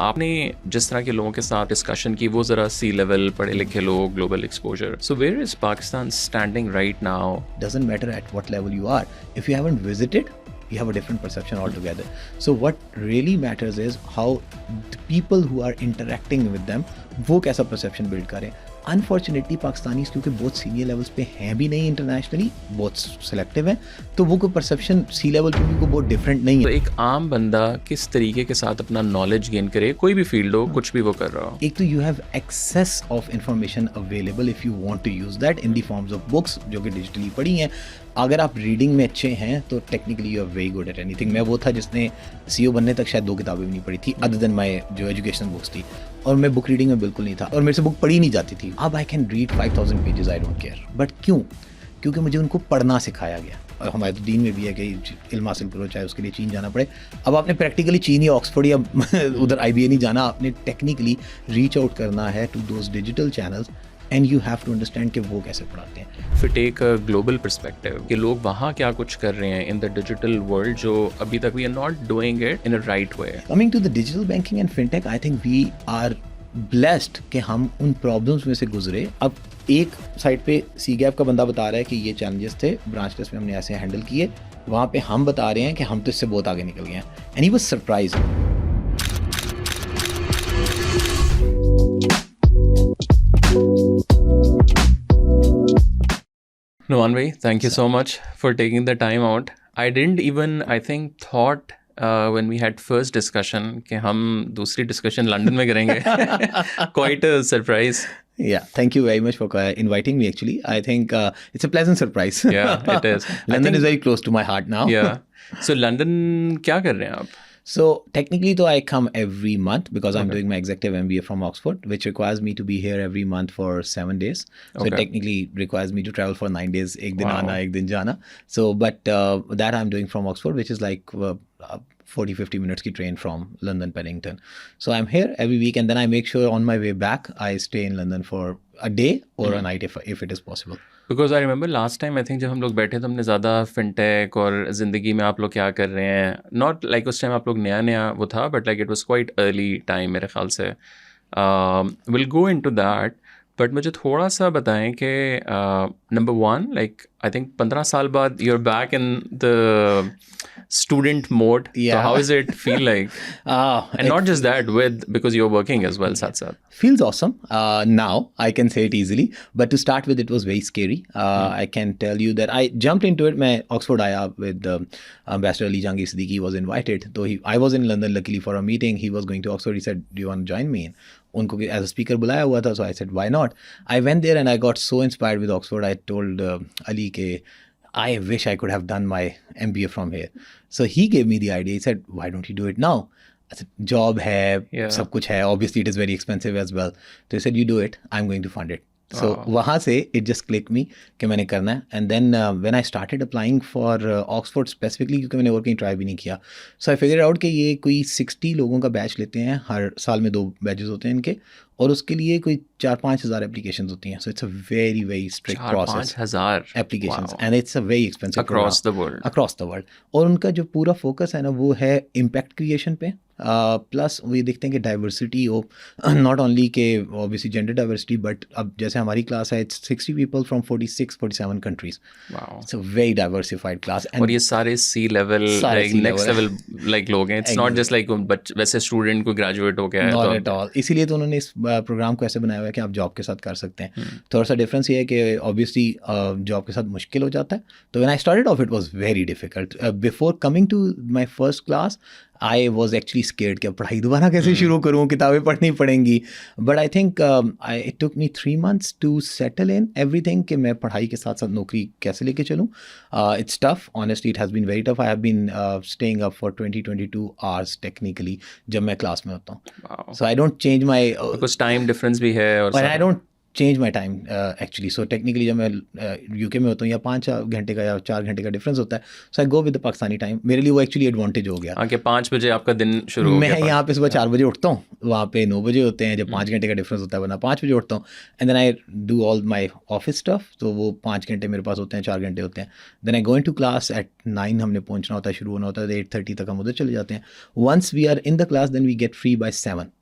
आपने जिस तरह के लोगों के साथ डिस्कशन की वो ज़रा सी लेवल पढ़े लिखे लोग, global exposure. So where is Pakistan standing right now? Doesn't matter at what level you are. If you haven't visited, you have a different perception altogether. So what really matters is how the people who are interacting with them, वो कैसा perception build करें. Unfortunately Pakistani क्योंकि बहुत senior levels पे हैं भी नहीं internationally, बहुत सिलेक्टिव हैं, तो वो कोई परसेप्शन सी लेवल पे भी को बहुत डिफरेंट नहीं तो है. एक आम बंदा किस तरीके के साथ अपना नॉलेज गेन करे, कोई भी फील्ड हो, कुछ भी वो कर रहा हो? एक तो you have access of information available if you want to use that in the forms of books जो कि डिजिटली पढ़ी हैं. अगर आप रीडिंग में अच्छे हैं तो technically you are very good at anything. मैं वो था जिसने सीईओ बनने तक शायद 2 किताबें भी नहीं पढ़ी थी अदर देन माय जो एजुकेशनल बुक्स थी, और मैं बुक रीडिंग में बिल्कुल नहीं था और मेरे से बुक पढ़ी नहीं जाती थी. अब I can read 5000 pages, I don't care. But क्यों? क्योंकि मुझे उनको पढ़ना सिखाया गया. और हमारे तो दीन में भी है कि इल्म हासिल करो चाहे उसके लिए चीन जाना पड़े. अब आपने प्रैक्टिकली चीन या ऑक्सफोर्ड या उधर IBA नहीं जाना, आपने टेक्निकली रीच आउट करना है to those digital channels and you have to understand कि वो कैसे पढ़ाते हैं. फिर टेक ग्लोबल पर्सपेक्टिव कि लोग वहाँ क्या कुछ कर रहे हैं इन द डिजिटल वर्ल्ड जो अभी तक we are not doing it in a right way. Coming to the digital banking and fintech, I think we are blessed कि हम उन प्रॉब्लम्स में से गुजरे. अब एक साइड पे सी गैप का बंदा बता रहा है कि ये चैलेंजेस थे, ब्रांचलेस में हमने ऐसे हैंडल किए. वहाँ पे हम बता रहे हैं कि हम तो इससे बहुत आगे निकल गए हैं. And he was surprised. Nuwan bhai, thank you so much for taking the time out. I didn't even, I think, thought when we had first discussion कि हम दूसरी discussion लंदन में करेंगे. Quite a surprise. Yeah, thank you very much for inviting me actually. I think it's a pleasant surprise. Yeah, it is. London is very close to my heart now. Yeah. So London क्या कर रहे हैं आप? So technically though I come every month because I'm doing my executive MBA from Oxford, which requires me to be here every month for 7 days. So it technically requires me to travel for 9 days. एक दिन आना, एक दिन जाना. So but that I'm doing from Oxford, which is like 40-50 minutes की train from London Paddington. So I'm here every week and then I make sure on my way back I stay in London for a day or a night if it is possible. Because I remember last time I think जब हम लोग बैठे तो हमने ज़्यादा fintech और ज़िंदगी में आप लोग क्या कर रहे हैं, नॉट लाइक उस टाइम आप लोग नया वो था, but like it was quite early time मेरे ख्याल से. Will go into that, but मुझे थोड़ा सा बताएं कि नंबर 1 लाइक आई थिंक 15 साल बाद you are back in the student mode. Yeah. So how does it feel like? And not just that, because you're working as well, Satsat. Feels awesome. Now I can say it easily, but to start with, it was very scary. I can tell you that I jumped into it. मैं Oxford आया with Ambassador Ali Jahangir Siddiqui was invited. So I was in London luckily for a meeting. He was going to Oxford. He said, "Do you want to join me?" उनको as a speaker बुलाया हुआ था. So I said, "Why not?" I went there and I got so inspired with Oxford. I told Ali के I wish I could have done my MBA from here. So he gave me the idea. He said, why don't you do it now? I said, job hai, sab kuch hai. Obviously, it is very expensive as well. So he said, you do it. I'm going to fund it. So वहाँ से it just clicked me कि मैंने करना है. And then when I started applying for Oxford specifically, क्योंकि मैंने और कहीं ट्राई भी नहीं किया, so I figured out कि ये कोई 60 लोगों का बैच लेते हैं, हर साल में 2 बैचेस होते हैं इनके, और उसके लिए कोई 4-5 हज़ार एप्लीकेशन होती हैं. So it's a very very strict process. 4-5 application and it's a very expensive across the world. और उनका जो पूरा फोकस है ना वो है इम्पैक्ट क्रिएशन पे. प्लस वो देखते हैं कि डाइवर्सिटी हो, नॉट ओनली के ऑब्वियसली जेंडर डाइवर्सिटी, बट अब जैसे हमारी क्लास है it's 60 people from 46-47 countries. It's a very diversified class. और ये सारे C level like next level like लोग हैं. इट्स नॉट जस्ट लाइक वैसे स्टूडेंट को ग्रेजुएट हो गया है, नॉट एट ऑल. इसीलिए तो उन्होंने इस प्रोग्राम को ऐसे बनाया हुआ है कि आप जॉब के साथ कर सकते हैं. थोड़ा सा डिफरेंस ये है कि ऑब्वियसली जॉब के साथ मुश्किल हो जाता है. तो when I started off it was very difficult. Before coming to my first class I was actually scared कि पढ़ाई दोबारा कैसे शुरू करूँ, किताबें पढ़नी पड़ेंगी. But I think it took me 3 months to settle in everything कि मैं पढ़ाई के साथ साथ नौकरी कैसे लेके चलूँ. It's tough, honestly it has been very tough. I have been staying up for 20-22 hours technically जब मैं क्लास में होता हूँ. So I don't change my कुछ टाइम डिफरेंस भी है और I don't change my time actually. So technically जब मैं यूके में होता हूँ या 5 घंटे का या 4 घंटे का डिफरेंस होता है, so I go with the Pakistani time. मेरे लिए वो एक्चुअली एडवांटेज हो गया. आके 5 बजे आपका दिन शुरू हो मैं गया. यहाँ पे सुबह 4 बजे उठता हूँ, वहाँ पे 9 बजे होते हैं. जब 5 घंटे का डिफरेंस होता है, वरना 5 बजे उठता हूँ. And then I do all my office stuff. तो वो 5 घंटे मेरे पास होते हैं, 4 घंटे होते हैं. Then I go in to class at 9. हमने पहुँचना होता है, शुरू होना होता है 8:30 तक, हम उधर चले जाते हैं. Once we are in the class then we get free by 7.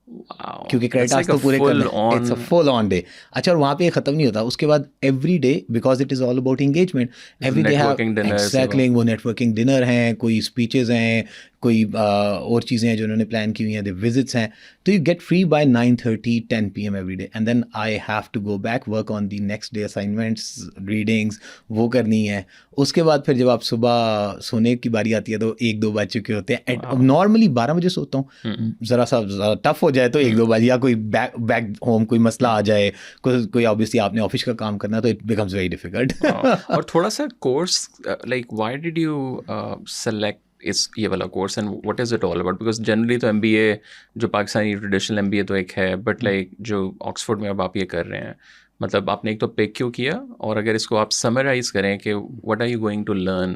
Wow, क्योंकि क्रेडिट that's like तो a पूरे करने, full it's a on. Full on day. अच्छा, और वहाँ पे खत्म नहीं होता. उसके बाद every day, because it is all about engagement, every day have Networking dinners, exactly वो नेटवर्किंग डिनर हैं, कोई स्पीचेस हैं, कोई और चीज़ें हैं जो उन्होंने प्लान की हुई हैं, विजिट्स हैं. तो you get free by 9:30 10 PM every day. And then I have to go back work on the next day, assignments, readings वो करनी है. उसके बाद फिर जब आप सुबह सोने की बारी आती है तो 1-2 बज चुके होते हैं. नॉर्मली 12 बजे सोता हूँ. ज़रा सा टफ हो जाए तो 1-2 बजे, या कोई बैक होम कोई मसला आ जाए, कोई ऑब्वियसली आपने ऑफिस का काम करना, तो इट बिकम्स वेरी डिफिकल्ट. और थोड़ा सा course, like why did you select इस ये वाला course and what is it all about? Because generally तो MBA जो पाकिस्तानी ट्रेडिशनल MBA तो एक है, बट लाइक जो ऑक्सफोर्ड में अब आप ये कर रहे हैं, मतलब आपने एक तो पिक क्यों किया, और अगर इसको आप समराइज करें कि what are you going to learn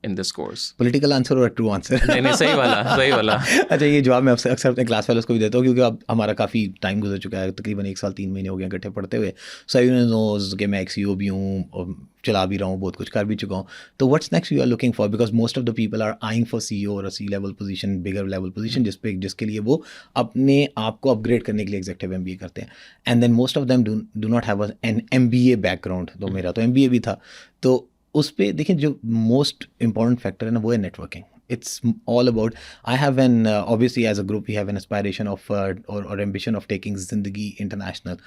in this course? Political answer और ट्रू आंसर? नहीं, सही वाला, सही वाला. अच्छा, ये जवाब मैं अक्सर अपने क्लास फेलोज को भी देता हूँ, क्योंकि अब हमारा काफ़ी टाइम गुजर चुका है, तकरीबन 1 साल 3 महीने हो गए इकट्ठे पढ़ते हुए. सो आई नोज कि मैं एक CEO भी हूँ और चला भी रहा हूँ, बहुत कुछ कर भी चुका हूँ. तो what's next you are looking for, because most of the people are eyeing for CEO और C-level पोजीशन, बिगर लेवल पोजीशन, जिसके लिए वो अपने आप को अपग्रेड करने के लिए एग्जीक्यूटिव MBA करते हैं. And then most of them do not have an MBA background. तो मेरा तो MBA भी था. तो उस पर देखिए, जो मोस्ट इंपॉर्टेंट फैक्टर है ना, वो है networking. It's all about, I have an obviously as a group we have an aspiration of or ambition of taking Zindagi international.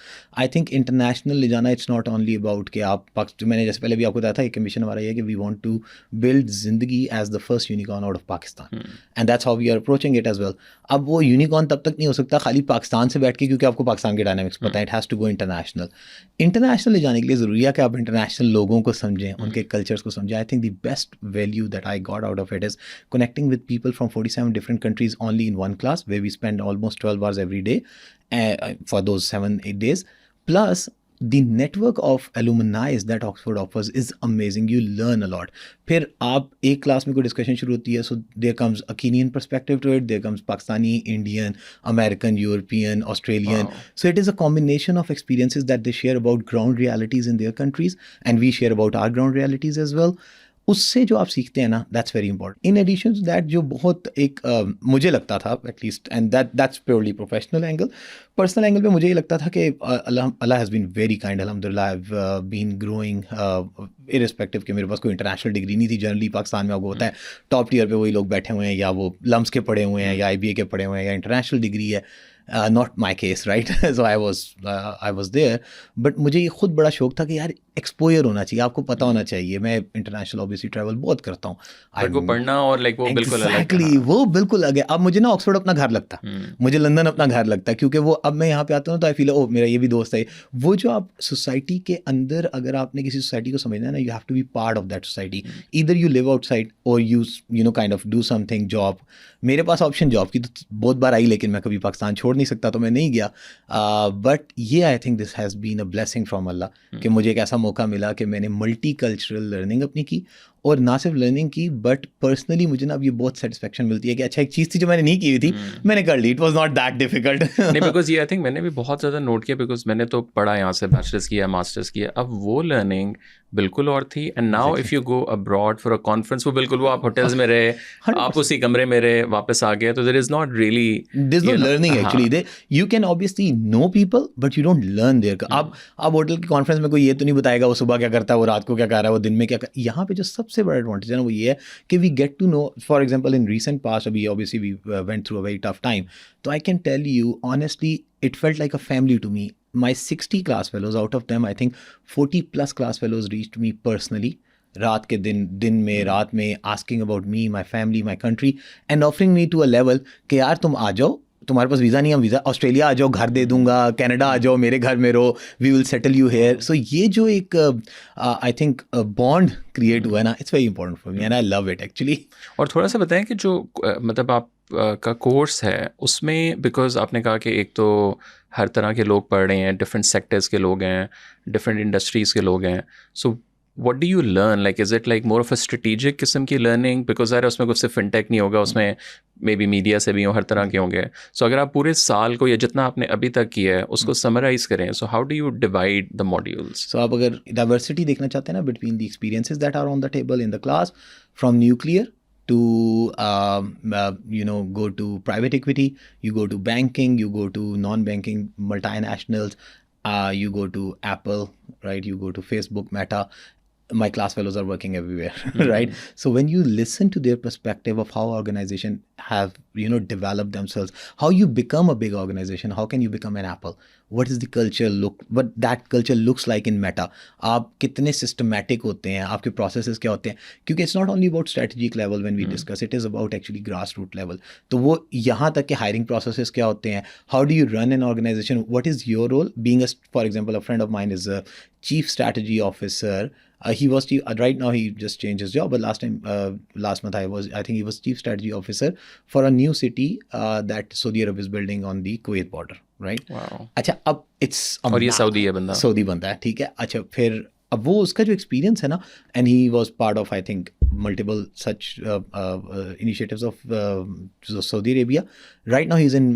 I think international ले जाना, it's not only about कि आप मैंने जैसे पहले भी आपको बताया था, एक ambition हमारा ये है कि we want to build Zindagi as the first unicorn out of Pakistan. And that's how we are approaching it as well. अब वो यूनिकॉर्न तब तक नहीं हो सकता खाली पाकिस्तान से बैठ के, क्योंकि आपको पाकिस्तान के डायनामिक्स पता है. It has to go international. International ले जाने के लिए ज़रूरी है कि आप इंटरनेशनल लोगों को समझें, उनके कल्चर्स को समझें. आई think the best value that I got out of it is connecting with people from 47 different countries only in one class, where we spend almost 12 hours every day for those 7-8 days. Plus, the network of alumni that Oxford offers is amazing. You learn a lot. फिर आप एक class में कोई discussion शुरू होती है, so there comes a Kenyan perspective to it, there comes Pakistani, Indian, American, European, Australian. Wow. So it is a combination of experiences that they share about ground realities in their countries, and we share about our ground realities as well. उससे जो आप सीखते हैं ना, that's very important. In addition to that, जो बहुत एक मुझे लगता था at least, and that's purely professional angle. Personal angle पे मुझे ये लगता था कि Allah has been very kind. अल्हम्दुलिल्लाह I have been growing irrespective कि मेरे पास कोई इंटरनेशनल डिग्री नहीं थी. जनरली पाकिस्तान में आपको होता है टॉप टीयर पे वही लोग बैठे हुए हैं, या वो लम्स के पढ़े हुए हैं, या IBA के पढ़े हुए हैं, या इंटरनेशनल डिग्री है. Not my case, right? So I was there. But मुझे ये खुद बड़ा शौक था कि यार एक्सपोजर होना चाहिए, आपको पता होना चाहिए. मैं इंटरनेशनल ऑब्वियसली ट्रैवल बहुत करता हूँ. को पढ़ना और लाइक वो बिल्कुल अलग. Exactly, वो बिल्कुल अलग है. अब मुझे ना ऑक्सफोर्ड अपना घर लगता, मुझे लंदन अपना घर लगता है, क्योंकि वो अब मैं यहाँ पे आता हूँ तो आई फील ओ मेरा ये भी दोस्त है. वो जो आप सोसाइटी के अंदर, अगर आपने किसी सोसाइटी को समझना है ना, you have to be part of that society. Either you live outside और you know kind of do something. Job, मेरे पास ऑप्शन जॉब की तो बहुत बार आई, लेकिन मैं कभी पाकिस्तान छोड़ नहीं सकता, तो मैं नहीं गया. बट ये I think this has been a blessing from Allah कि मुझे एक ऐसा मौका मिला कि मैंने मल्टी कल्चरल लर्निंग अपनी की. और ना सिर्फ लर्निंग की, बट पर्सनली मुझे ना अब ये बहुत सेटिस्फेक्शन मिलती है कि अच्छा, एक चीज़ थी जो मैंने नहीं की हुई थी, मैंने कर ली. It was not that difficult. नहीं, बिकॉज ये आई थिंक मैंने भी बहुत ज़्यादा नोट किया, बिकॉज मैंने तो पढ़ा यहाँ से, बैचलर्स किया, मास्टर्स किया. अब वो लर्निंग बिल्कुल और थी. And now if you go abroad for a conference, वो बिल्कुल वो आप होटल्स में रहे, आप उसी कमरे में रहे, वापस आ गए, तो there is not really, there's no learning actually. You can obviously know people, but you don't learn there. आप होटल की कॉन्फ्रेंस में कोई ये तो नहीं बताएगा वो सुबह क्या करता है, वो रात को क्या कर रहा है, वो दिन में क्या कर. यहाँ पे जो सबसे बड़ा एडवांटेज है ना, वो ये है कि we get to know. For example in recent past, अभी obviously we went through a very tough time, तो I can tell you honestly, it felt like a family to me. My 60 class fellows, out of them I think 40 plus class fellows reached me personally, रात के दिन में, रात में, asking about me, my family, my country, and offering me to a level कि यार तुम आ जाओ, तुम्हारे पास वीज़ा नहीं है, हम वीज़ा ऑस्ट्रेलिया आ जाओ, घर दे दूंगा, कनाडा आ जाओ, मेरे घर में रहो, we will settle you here. So ये जो एक आई थिंक बॉन्ड क्रिएट हुआ है ना, it's very important for me and I love it actually. और थोड़ा सा बताएं कि जो मतलब आप का कोर्स है उसमें, बिकॉज आपने कहा कि एक तो हर तरह के लोग पढ़ रहे हैं, डिफरेंट सेक्टर्स के लोग हैं, डिफरेंट इंडस्ट्रीज़ के लोग हैं. सो what do you learn? Like, is it like more of a strategic किस्म की learning? Because यार उसमें कुछ सिर्फ fintech नहीं होगा, उसमें मे बी मीडिया से भी हो, हर तरह के होंगे. सो अगर आप पूरे साल को या जितना आपने अभी तक किया है उसको समराइज करें, so how do you divide the modules? So आप अगर डाइवर्सिटी देखना चाहते हैं ना between the experiences that are on the table in the class, from nuclear to go to private equity, you go to banking, you go to non-banking multinationals, you go to Apple, right? You go to Facebook, Meta. My class fellows are working everywhere, right? So when you listen to their perspective of how organization have developed themselves, how you become a big organization, how can you become an Apple, what is the culture look, what that culture looks like in Meta, आप कितने systematic होते हैं, आपके processes क्या होते हैं, क्योंकि it's not only about strategic level when we discuss, it is about actually grassroots level. तो वो यहाँ तक के hiring processes क्या होते हैं, how do you run an organization, what is your role, being for example, a friend of mine is a chief strategy officer. He was right now he just changed his job, but last month I think he was chief strategy officer for a new city that Saudi Arabia is building on the Kuwait border, right? Wow. अच्छा, अब it's और ये Saudi है बंदा, Saudi बंदा है, ठीक है. अच्छा, फिर अब वो उसका जो एक्सपीरियंस है ना, and he was part of I think multiple such initiatives of Saudi Arabia. Right now he's in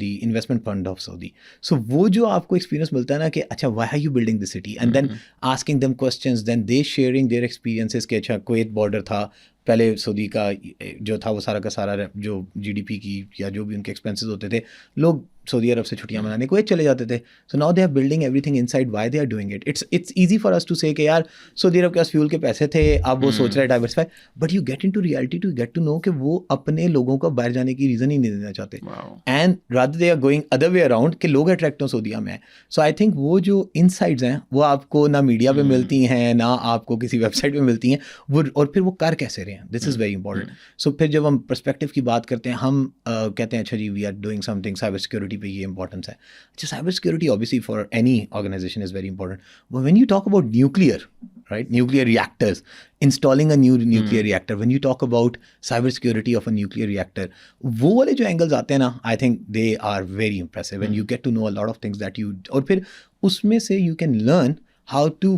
the investment fund of Saudi. So वो जो आपको experience मिलता है ना कि अच्छा why are you building the city, and then asking them questions, then they sharing their experiences कि अच्छा कुवैत border था पहले, सऊदी का जो था वो सारा का सारा जो GDP की या जो भी उनके एक्सपेंसेस होते थे, लोग सऊदी अरब से छुट्टियां मनाने कुवैत चले जाते थे. So now they are building everything inside. Why they are doing it? It's easy for us to say कि यार सऊदी अरब के पास फ्यूल के पैसे थे, अब वो सोच रहे हैं diversify, but you get into reality to get to know कि वो अपने लोगों को बाहर जाने की रीज़न ही नहीं देना चाहते, and rather they are going other way around कि लोग अट्रैक्ट हों सऊदीया में. सो आई थिंक वो जो इनसाइड्स हैं वो आपको ना मीडिया पे मिलती हैं, ना आपको किसी वेबसाइट पे मिलती हैं, वो और फिर वो कर कैसे रहे हैं, दिस इज़ वेरी इंपॉर्टेंट. सो फिर जब हम पर्सपेक्टिव की बात करते हैं, हम कहते हैं अच्छा जी we are doing something, cyber security पे ये इंपॉर्टेंस है. So cyber security obviously for any organization is very important. But when you talk about nuclear, right, nuclear reactors, installing a new nuclear reactor, when you talk about cyber security of a nuclear reactor, वो वाले जो angles आते हैं ना, I think they are very impressive, and you get to know a lot of things that you, और फिर उसमें से you can learn how to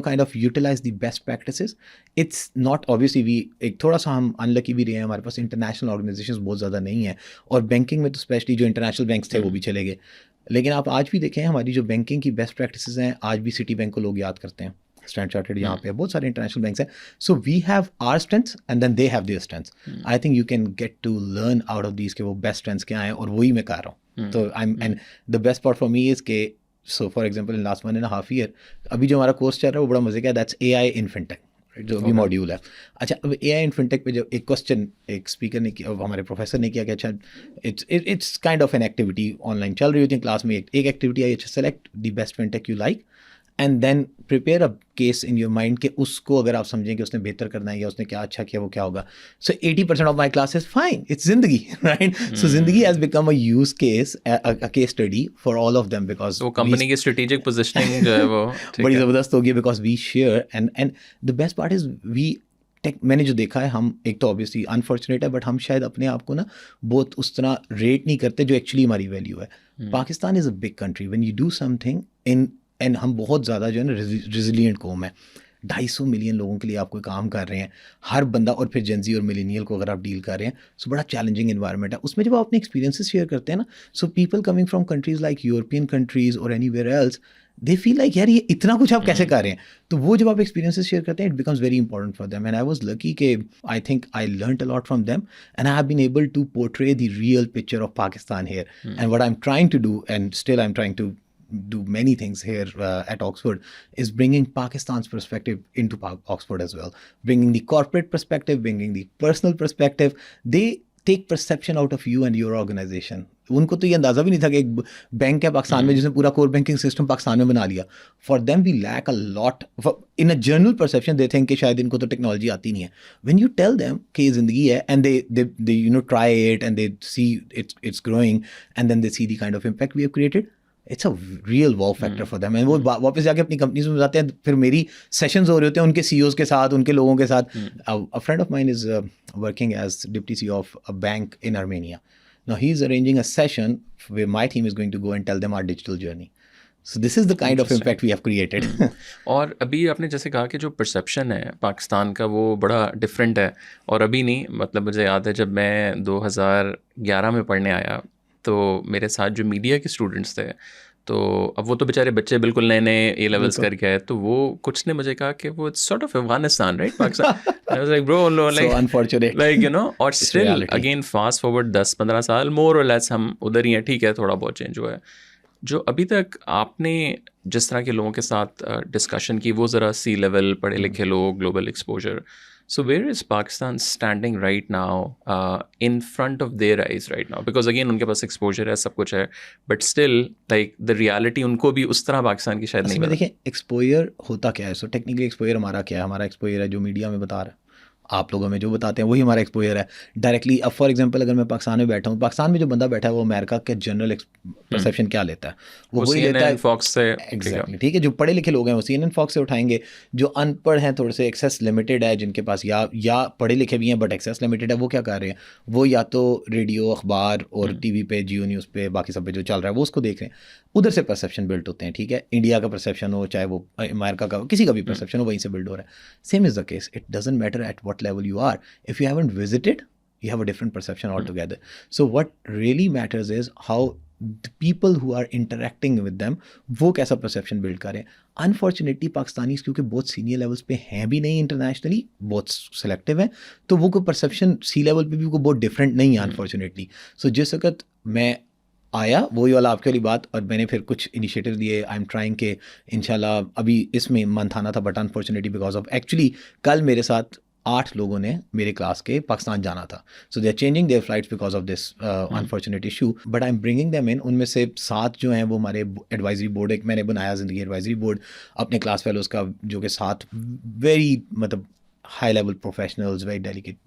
kind of utilize the best practices. It's not obviously we एक थोड़ा सा हम unlucky भी रहे हैं, हमारे पास इंटरनेशनल ऑर्गेनाइजेशंस बहुत ज़्यादा नहीं है, और बैंकिंग में तो स्पेशली जो इंटरनेशनल बैंक्स थे वो भी चले गए. लेकिन आप आज भी देखें हमारी जो बैंकिंग की बेस्ट प्रैक्टिसेस हैं, आज भी सिटी बैंक को लोग याद करते हैं, स्टैंडर्ड चार्टर्ड यहाँ पे बहुत सारे इंटरनेशनल बैंक्स हैं. So we have our strengths and then they have their strengths. I think you can get to learn out of these के वो बेस्ट स्ट्रेंथ्स क्या हैं, और वही मैं कर रहा हूँ. तो I am, and the best part for me is के so for example in last 1.5 year अभी जो हमारा कोर्स चल रहा है वो बड़ा मजे का है, दैट्स AI इन फिनटेक, जो अभी मॉड्यूल है. अच्छा, अब AI इन फिनटेक पे जब एक क्वेश्चन एक स्पीकर ने किया, हमारे प्रोफेसर ने किया कि अच्छा it's kind of an activity online चल रही होती है क्लास में, एक एक्टिविटी आई, अच्छा select the best fintech you like and then prepare a case in your mind कि उसको अगर आप समझें कि उसने बेहतर करना है या उसने क्या अच्छा किया वो क्या होगा. So 80% of my class is fine, it's Zindigi, right. So Zindigi has become a use case, a case study for all of them, because वो कंपनी की स्ट्रेटेजिक पोजीशनिंग जो है वो बड़ी ज़बरदस्त होगी, because we share and the best part is we मैंने जो देखा है, हम एक तो ऑब्वियसली अनफॉर्चुनेट है, बट हम शायद अपने आप को ना बहुत उस तरह रेट नहीं करते जो एक्चुअली हमारी वैल्यू है. Pakistan is a big country, when you do something in, and हम बहुत ज़्यादा जो है ना रेजिलिएंट कौम है, 250 मिलियन लोगों के लिए आप कोई काम कर रहे हैं, हर बंदा, और फिर जेंजी और मिलेनियल को अगर आप डील कर रहे हैं, सो बड़ा चैलेंजिंग इन्वायरमेंट है. उसमें जब आप अपने एक्सपीरियंसेस शेयर करते हैं ना, so people coming from countries like European countries और anywhere else, they feel like यार ये इतना कुछ आप कैसे कर रहे हैं. तो वो जब आप एक्सपीरियंसेस शेयर करते हैं, it becomes very important for them, and I was lucky कि I think I learned a lot from them, and I have been able to portray the real picture of Pakistan here. And what I am trying to do, and still I am trying to do many things here at Oxford, is bringing Pakistan's perspective into Oxford as well, bringing the corporate perspective, bringing the personal perspective. They take perception out of you and your organization. उनको तो ये अंदाज़ा भी नहीं था कि एक bank है पाकिस्तान में जिसने पूरा कोर बैंकिंग सिस्टम पाकिस्तान में बना लिया. For them we lack a lot in a general perception, they think कि शायद इनको तो टेक्नोलॉजी आती नहीं है. व्हेन यू टेल देम कि ये ज़िंदगी है, and they try it and they see it's growing, and then they see the kind of impact we have created, it's a real wow factor for them. And वो वापस जाके अपनी companies में जाते हैं, फिर मेरी सेशंस हो रहे होते हैं उनके CEOs के साथ, उनके लोगों के साथ. A friend of mine is working as deputy CEO of a bank in Armenia. Now he's arranging a session where my team is going to go and tell them our digital journey. So this is the kind of impact we have created. और अभी आपने जैसे कहा कि जो perception है पाकिस्तान का वो बड़ा डिफरेंट है, और अभी नहीं, मतलब मुझे याद है जब मैं 2011 में पढ़ने आया तो मेरे साथ जो मीडिया के स्टूडेंट्स थे, तो अब वो तो बेचारे बच्चे बिल्कुल नए नए ए लेवल्स करके आए, तो वो कुछ ने मुझे कहा कि वो it's sort of Afghanistan right Pakistan. I was like bro like So unfortunate. Like you know, और still reality. Again fast forward 10-15 साल मोर और लेस हम उधर ही हैं. ठीक है, थोड़ा बहुत चेंज हुआ है. जो अभी तक आपने जिस तरह के लोगों के साथ डिस्कशन की, वो ज़रा सी लेवल पढ़े लिखे लोग, global exposure. So where is Pakistan standing right now in front of their eyes right now? Because again उनके पास exposure है, सब कुछ है, but still like the reality उनको भी उस तरह पाकिस्तान की शायद नहीं पता. देखिए एक्सपोजर होता क्या है. सो टेक्निकली एक्सपोजर हमारा क्या है? हमारा एक्सपोजर है जो मीडिया में बता रहा है, आप लोगों में जो बताते हैं वही हमारा एक्सपोजर है डायरेक्टली. अब फॉर एग्जांपल अगर मैं पाकिस्तान में बैठा हूँ, पाकिस्तान में जो बंदा बैठा है वो अमेरिका के जनरल परसेप्शन क्या लेता है, वो वही लेता है फॉक्स से. एग्जैक्टली ठीक है. जो पढ़े लिखे लोग हैं वो CNN फॉक्स से उठाएंगे. जो अनपढ़ हैं, थोड़े से एक्सेस लिमिटेड है, जिनके पास या पढ़े लिखे भी हैं बट एक्सेस लिमिटेड है, वो क्या कर रहे हैं? वो या तो रेडियो, अखबार और TV पे, जियो न्यूज़ पे, बाकी सब पे जो चल रहा है वो उसको देख रहे हैं. उधर से परसेप्शन बिल्ड होते हैं. ठीक है, इंडिया का परसेप्शन हो, चाहे वो अमेरिका का, किसी का भी परसेप्शन हो, वहीं से बिल्ड हो रहा है. Same is the case. It doesn't matter at what level you are. If you haven't visited, you have a different perception altogether. So what really matters is how the people who are interacting with them, वो कैसा perception build करें. Unfortunately Pakistanis क्योंकि बहुत senior levels पे हैं भी नहीं, internationally बहुत सेलेक्टिव हैं, तो वो कोई परसेप्शन सी लेवल पे भी कोई बहुत डिफरेंट नहीं है अनफॉर्चुनेटली. सो जिस वक्त मैं आया, वही वाला आपके वाली बात, और मैंने फिर कुछ इनिशिएटिव दिए. आई एम ट्राइंग के इंशाल्लाह अभी इसमें मंथ आना था, but unfortunately because of actually कल मेरे साथ 8 लोगों ने मेरे क्लास के पाकिस्तान जाना था. So they are changing their flights because of this unfortunate issue, but I am bringing them in. उनमें से 7 जो हैं वो हमारे एडवाइजरी बोर्ड, एक मैंने बनाया ज़िंदगी एडवाइजरी बोर्ड अपने क्लास फेलोज़ का, जो कि 7 वेरी मतलब high level professionals, very delicate,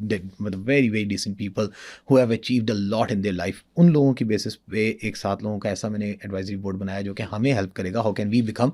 very decent people who have achieved a lot in their life. उन लोगों की बेसिस पे एक 7 लोगों का ऐसा मैंने एडवाइजरी बोर्ड बनाया जो कि हमें हेल्प करेगा. How can we become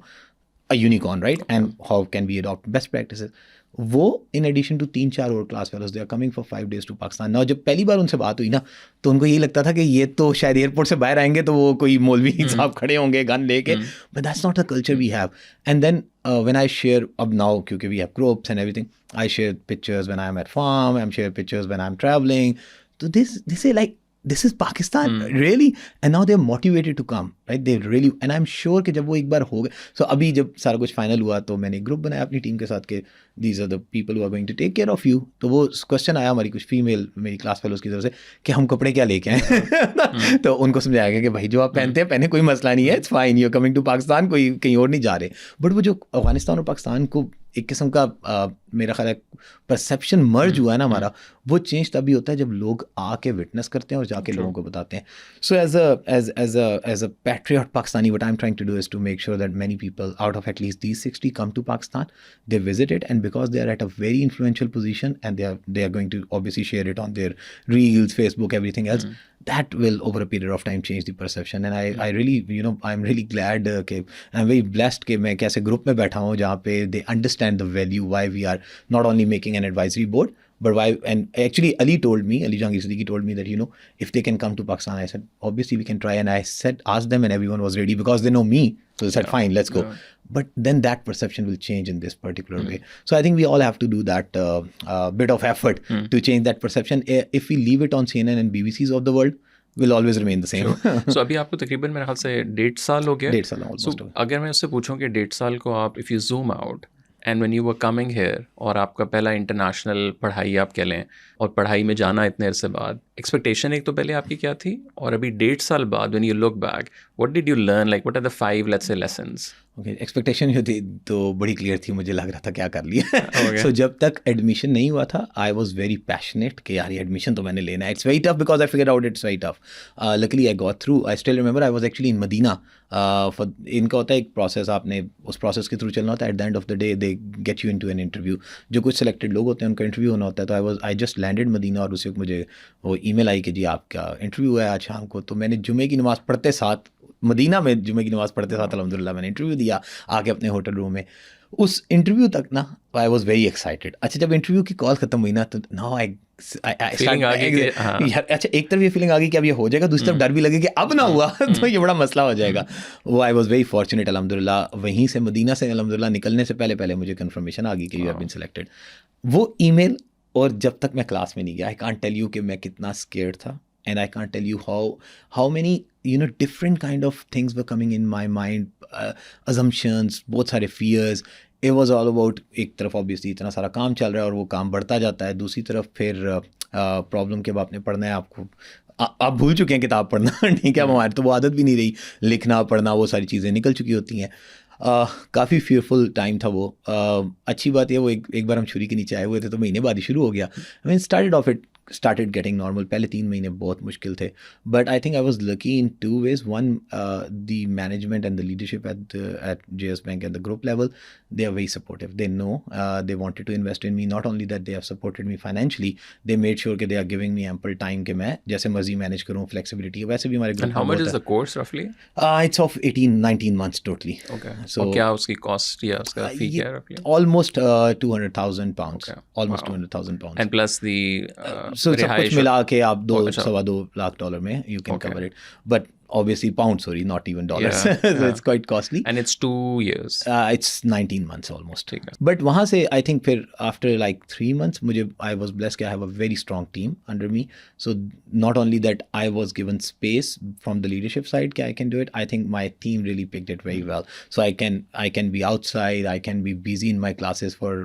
a unicorn, right? And how can we adopt best practices? वो इन एडिशन टू 3-4 और class fellows, they are coming for 5 days to Pakistan. ना जब पहली बार उनसे बात हुई ना, तो उनको यही लगता था कि ये तो शायद एयरपोर्ट से बाहर आएंगे तो वो कोई मौलवी साहब खड़े होंगे गन लेके, but that's not the culture we have. And then when I share, अब नाउ क्योंकि we have groups and everything, I share pictures when I am at farm, I am share pictures when I am travelling. तो this say like this is Pakistan, really? And now they're motivated to come, right? They really, and I'm sure कि जब वो एक बार हो गए, so अभी जब सारा कुछ फाइनल हुआ तो मैंने ग्रुप बनाया अपनी टीम के साथ के these are the people who are going to take care of you. तो वो क्वेश्चन आया हमारी कुछ फीमेल, मेरी क्लास फेलोज की तरफ से कि हम कपड़े क्या लेके आए. तो उनको समझाया गया कि भाई जो आप पहनते हैं पहने, कोई मसला नहीं है, it's fine, you are coming to Pakistan, कोई कहीं और नहीं जा रहे. बट वो जो अफगानिस्तान और पाकिस्तान को एक किस्म का मेरा ख्याल है परसेप्शन मर्ज हुआ है ना हमारा, वो चेंज तभी होता है जब लोग आके विटनेस करते हैं और जाके लोगों को बताते हैं. So as a patriot Pakistani, what I am trying to do is to make sure that many people out of at least these 60 come to Pakistan, they visit it, and because they are at a very influential position and they are going to obviously share it on their reels, Facebook, everything else, that will over a period of time change the perception. And I really, you know, I'm really glad कि I'm very blessed कि मैं कैसे group में बैठा हूँ जहाँ पे they understand the value why we are not only making an advisory board but why. And actually Ali Jahangir Siddiqui told me that, you know, if they can come to Pakistan, I said obviously we can try, and I said ask them, and everyone was ready because they know me, so they said fine, let's go. But then that perception will change in this particular way. So I think we all have to do that bit of effort to change that perception. If we leave it on CNN and BBCs of the world, will always remain the same. So अभी आपको तकरीबन मेरे ख्याल से 1.5 साल हो गया. 1.5 साल almost. So अगर मैं उससे पूछूं कि 1.5 साल को आप if you zoom out and when you were coming here, और आपका पहला इंटरनेशनल पढ़ाई आप कह लें, और पढ़ाई में जाना इतने अरसे बाद, एक्सपेक्टेशन एक तो पहले आपकी क्या थी, और अभी 1.5 साल बाद when you look back, what did you learn, like what are the 5 let's say lessons? Okay, expectation जो थी तो बड़ी क्लियर थी, मुझे लग रहा था क्या कर लिया. सो जब तक एडमिशन नहीं हुआ था आई वॉज वेरी पैशनेट कि यार ये एडमिशन तो मैंने लेना है. It's very tough because I figure out it's very tough. Luckily I got through. I still remember I was actually in Medina. इनका होता है एक प्रोसेस, आपने उस प्रोसेस के थ्रू चलना होता है. At the end of the day they get you into an interview. जो कुछ सेलेक्टेड लोग होते हैं उनका इंटरव्यू होना होता है. तो आई जस्ट लैंडेड मदीना, और उसी वक्त मुझे वो ईमेल आई कि जी आपका इंटरव्यू है आज शाम को. तो मैंने जुमे की नमाज़ पढ़ते साथ, मदीना में जुमे की नमाज़ पढ़ते साथ अल्हम्दुलिल्लाह मैंने इंटरव्यू दिया आके अपने होटल रूम में. उस इंटरव्यू तक ना आई वॉज वेरी एक्साइटेड. अच्छा, जब इंटरव्यू की कॉल ख़त्म हुई ना, तो नाउ आई फीलिंग आ गई कि हाँ यार अच्छा, एक तरफ ये फीलिंग आ गई कि अब ये हो जाएगा, दूसरी तरफ डर भी लगे कि अब ना हुआ तो ये बड़ा मसला हो जाएगा। वो आई वॉज वेरी फॉर्चुनेट अल्हम्दुलिल्लाह, वहीं से मदीना से अल्हम्दुलिल्लाह निकलने से पहले पहले मुझे कंफर्मेशन आ गई कि यू हैव बीन सिलेक्टेड। वो ईमेल, और जब तक मैं क्लास में नहीं गया, आई कांट टेल यू कि मैं कितना स्केर्ड था, and I can't tell you how many different kind of things were coming in my mind, assumptions, बहुत सारे fears. It was all about, एक तरफ obviously इतना सारा काम चल रहा है और वो काम बढ़ता जाता है, दूसरी तरफ फिर प्रॉब्लम के बाद आपने पढ़ना है, आपको आप भूल चुके हैं किताब पढ़ना ठीक है, हमारी तो वो आदत भी नहीं रही, लिखना पढ़ना वो सारी चीज़ें निकल चुकी होती हैं। काफ़ी fearful टाइम था वो। अच्छी बात है वो एक बार हम छुरी के नीचे आए हुए थे तो महीने बाद ही शुरू हो गया। I mean started getting normal. पहले 3 महीने बहुत मुश्किल थे, but I think I was lucky in 2 ways. One, the management and the leadership at JS Bank at the group level, they are very supportive. They know they wanted to invest in me. Not only that, they have supported me financially. They made sure that they are giving me ample time कि मैं जैसे मर्जी manage करूँ, flexibility है। वैसे भी हमारे And how much is the course roughly? It's of 18-19 months totally. Okay. So क्या उसकी cost या उसका fee क्या है roughly? Almost 200,000 pounds. Okay. Almost Wow. 200,000 pounds. And plus the So सब कुछ मिला के आप अच्छा। 2.25 लाख डॉलर में you can Okay. cover it, but obviously pounds, sorry, not even dollars. Yeah, So yeah. it's quite costly. And it's 2 years. It's 19 months almost. ठीक है। But वहाँ से I think फिर after like 3 months मुझे I was blessed कि I have a very strong team under me. So not only that I was given space from the leadership side कि I can do it, I think my team really picked it very well. So I can be outside, I can be busy in my classes for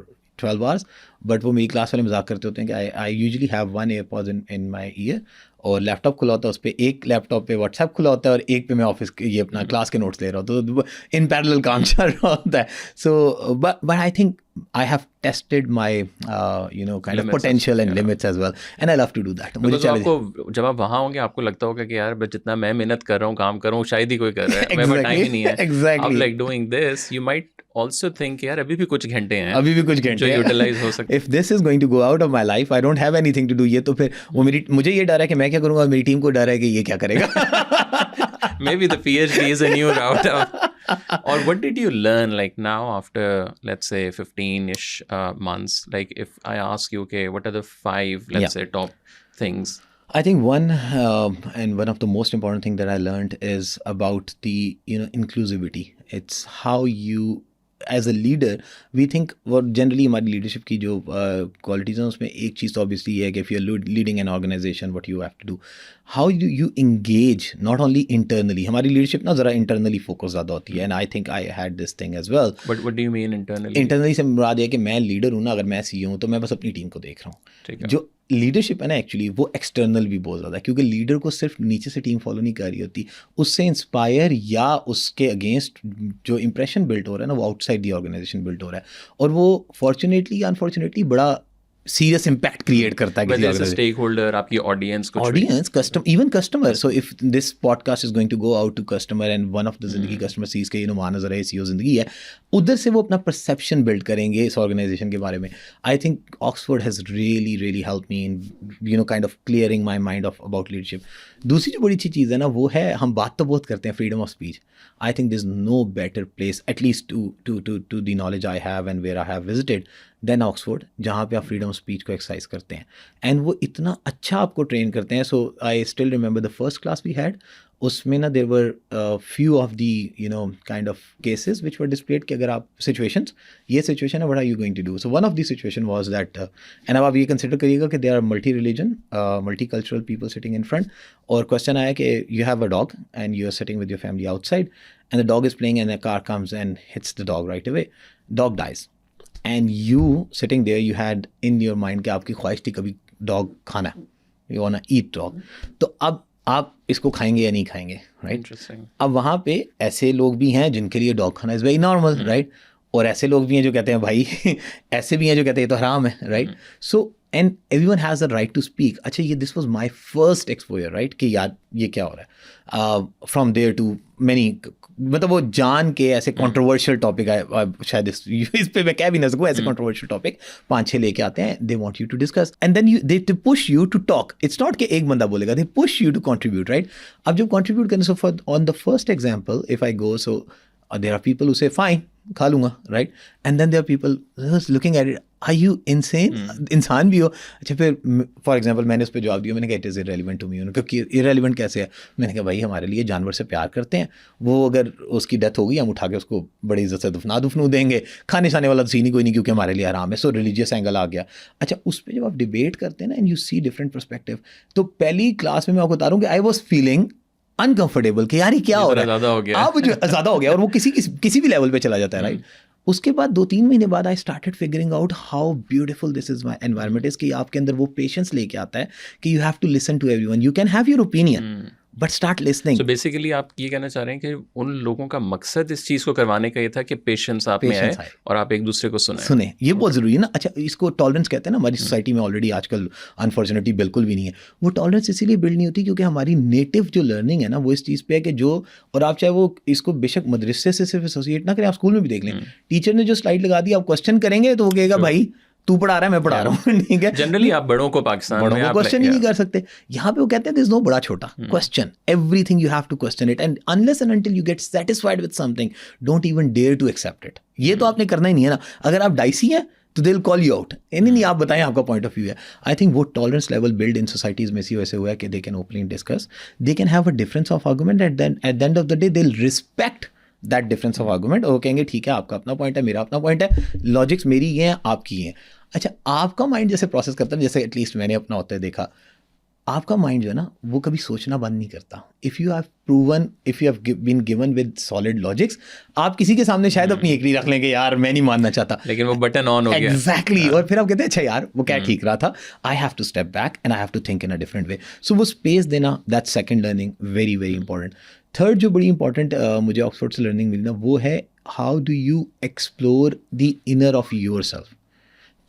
12 hours, but वो मेरी class वाले मजाक करते होते हैं कि I usually have one AirPods in my ear, और laptop खुला होता है, उस पर एक लैपटॉप पे व्हाट्सएप खुला होता है और एक पे मैं ऑफिस ये अपना क्लास के नोट्स ले रहा हूँ, तो इन पैरेलल काम चल रहा होता है। So but I think I have tested my kind of potential and limits as well, and I love to do that. मुझे आपको जब आप वहाँ होंगे आपको लगता होगा कि यार जितना मैं मेहनत कर रहा हूँ, काम कर रहा हूँ, शायद ही कोई कर रहा है, मेरे पास टाइम ही नहीं है। Exactly. आप like doing this, you might also think यार अभी भी कुछ घंटे हैं, अभी भी कुछ घंटे जो यूटिलाइज हो सकते। If this is going to go out of my life, I don't have anything to do. ये तो फिर वो मुझे ये डर है कि मैं क्या करूँगा, मेरी टीम को डर है कि ये क्या करेगा। Maybe the PhD is a new route of or what did you learn like now after let's say 15ish months? Like if I ask you, okay, what are the 5 let's say top things? I think one of the most important thing that I learned is about the inclusivity. It's how you as a leader, we think what generally हमारी leadership की जो qualities हैं उसमें एक चीज़ तो obviously है कि if you're leading an organization, what you have to do, how do you engage not only internally. हमारी leadership ना ज़रा internally focus ज़्यादा होती है, and I think I had this thing as well. But what do you mean internally? Internally से मुराद है कि मैं leader हूँ ना, अगर मैं CEO हूँ तो मैं बस अपनी टीम को देख रहा हूँ। जो लीडरशिप है ना एक्चुअली वो एक्सटर्नल भी बहुत ज़्यादा है, क्योंकि लीडर को सिर्फ नीचे से टीम फॉलो नहीं कर रही होती, उससे इंस्पायर या उसके अगेंस्ट जो इंप्रेशन बिल्ड हो रहा है ना वो आउटसाइड दी ऑर्गेनाइजेशन बिल्ड हो रहा है, और वो फॉर्चुनेटली या अनफॉर्चुनेटली बड़ा सीरियस इम्पैक्ट क्रिएट करता है किसी ऑर्गेनाइजेशन। स्टेक होल्डर, आपकी audience, customer. So if this podcast is going to go out to customer and one of the Zindigi customer sees के वहाँ नजर है सीईओ जिंदगी है, उधर से वो अपना परसेप्शन बिल्ड करेंगे इस ऑर्गेनाइजेशन के बारे में। I think Oxford has really really help me in kind of clearing my mind of about leadership. दूसरी जो बड़ी अच्छी चीज़ है ना वो है, हम बात तो बहुत करते हैं freedom of speech. I think this no better place at least to the knowledge I have and where I have visited then Oxford, जहाँ पे आप फ्रीडम ऑफ स्पीच को एक्सरसाइज करते हैं एंड वो इतना अच्छा आपको ट्रेन करते हैं। So I still remember the first class we had, उसमें ना there were few of the kind of cases which were displayed कि अगर आप सिचुएशंस, ये सिचुएशन है, what are you going to do. So one of the situation was that, and अब आप ये कंसिडर करिएगा कि they are multi religion multi cultural people sitting in front, और क्वेश्चन आया कि you have a dog and you are sitting with your family outside and the dog is playing and a car comes and hits the dog right away, dog dies and you sitting there you had in your mind कि आपकी ख्वाहिश थी कभी dog खाना है, you want to eat dog, तो अब आप इसको खाएंगे या नहीं खाएंगे, राइट। अब वहाँ पे ऐसे लोग भी हैं जिनके लिए डॉग खाना इज़ वेरी नॉर्मल, राइट, और ऐसे लोग भी हैं जो कहते हैं भाई ऐसे भी हैं जो कहते हैं ये तो हराम है, right. So and everyone has the right to speak. अच्छा, ये this was my first exposure, right, कि यार ये क्या हो रहा है। फ्रॉम देयर टू मैनी, मतलब वो जान के ऐसे कंट्रोवर्शियल टॉपिक आए, शायद इस पे मैं कह भी ना सकूँ, ऐसे कंट्रोवर्शियल टॉपिक 5-6 लेके आते हैं, they want you to discuss and then they push you to talk. It's not कि एक बंदा बोलेगा, they push you to contribute, right. अब जब कंट्रीब्यूट करने, so for on the first example if I go, so there are people who say fine, खा लूँगा, right? And then there are people just looking at it, are you insane? इंसान भी हो. अच्छा फिर फॉर एग्जाम्पल मैंने उस पर जवाब दिया, मैंने कहा it is irrelevant to me. क्योंकि इरेलीवेंट कैसे है? मैंने कहा भाई हमारे लिए जानवर से प्यार करते हैं, वो अगर उसकी डेथ होगी हम उठा के उसको बड़ी इज्जत से दफनू देंगे, खाने शाने वाला सीन ही कोई नहीं क्योंकि हमारे लिए आराम है. सो रिलीजियस एंगल आ गया. अच्छा उस पर जब आप डिबेट करते हैं ना and you see different perspective, तो पहली क्लास में मैं आपको बता रहा हूँ कि आई वॉज फीलिंग अनकंफर्टेबल कि यार ये क्या हो रहा है, ज़्यादा हो गया और वो किसी भी लेवल पे चला जाता है, राइट? उसके बाद 2-3 महीने बाद I started figuring out how beautiful this is my environment is, कि आपके अंदर वो पेशेंस लेके आता है कि you have to listen to everyone, you can have your opinion but start listening. So basically आप ये कहना चाह रहे हैं कि उन लोगों का मकसद इस चीज़ को करवाने का ये था कि पेशेंस आप में आए और आप एक दूसरे को सुने. ये बहुत ज़रूरी है ना. अच्छा इसको टॉलरेंस कहते हैं ना, हमारी सोसाइटी में ऑलरेडी आजकल अनफॉर्चुनेटली बिल्कुल भी नहीं है. वो टॉलरेंस इसीलिए बिल्ड नहीं होती क्योंकि हमारी नेटिव जो लर्निंग है ना वो इस चीज़ पे है कि जो, और आप चाहे वो इसको बेशक मदरसे से सिर्फ एसोसिएट ना करें, आप स्कूल में भी देख लें, टीचर ने जो स्लाइड लगा दी आप क्वेश्चन करेंगे तो वो कहेगा भाई तू पढ़ा रहा है मैं पढ़ा रहा हूँ, ठीक है. जनरली आप बड़ों को पाकिस्तान में क्वेश्चन ही नहीं कर सकते. यहाँ पे वो कहते हैं दिस नो बड़ा छोटा, question everything, you have to question it and unless and until you get satisfied with something don't even dare to accept it. ये तो आपने करना ही नहीं है ना. अगर आप डाइसी हैं तो they will call you out, नहीं आप बताएं आपका पॉइंट ऑफ व्यू है. आई थिंक वो tolerance level build in societies में इसी वजह से हुआ है कि they can openly discuss, they can have a difference of argument, at the end of the day they will respect that difference of argument और कहेंगे ठीक है आपका अपना पॉइंट है, मेरा अपना पॉइंट है, लॉजिक्स मेरी ये हैं आपकी ये हैं. अच्छा आपका माइंड जैसे प्रोसेस करता है, जैसे एटलीस्ट मैंने अपना होता है देखा, आपका माइंड जो है ना वो कभी सोचना बंद नहीं करता. If you have been given with solid logics, आप किसी के सामने शायद अपनी एकड़ी रख लेंगे यार मैं नहीं मानना चाहता, लेकिन वो बटन ऑन हो गया. एग्जैक्टली. और फिर आप कहते हैं अच्छा यार वो क्या ठीक रहा था, I have to step back and I have to think in a different way. So वो स्पेस देना, that second learning very very important. Third जो बड़ी इंपॉर्टेंट मुझे ऑक्सफोर्ड से लर्निंग मिली ना वो है how do you explore the inner of your self.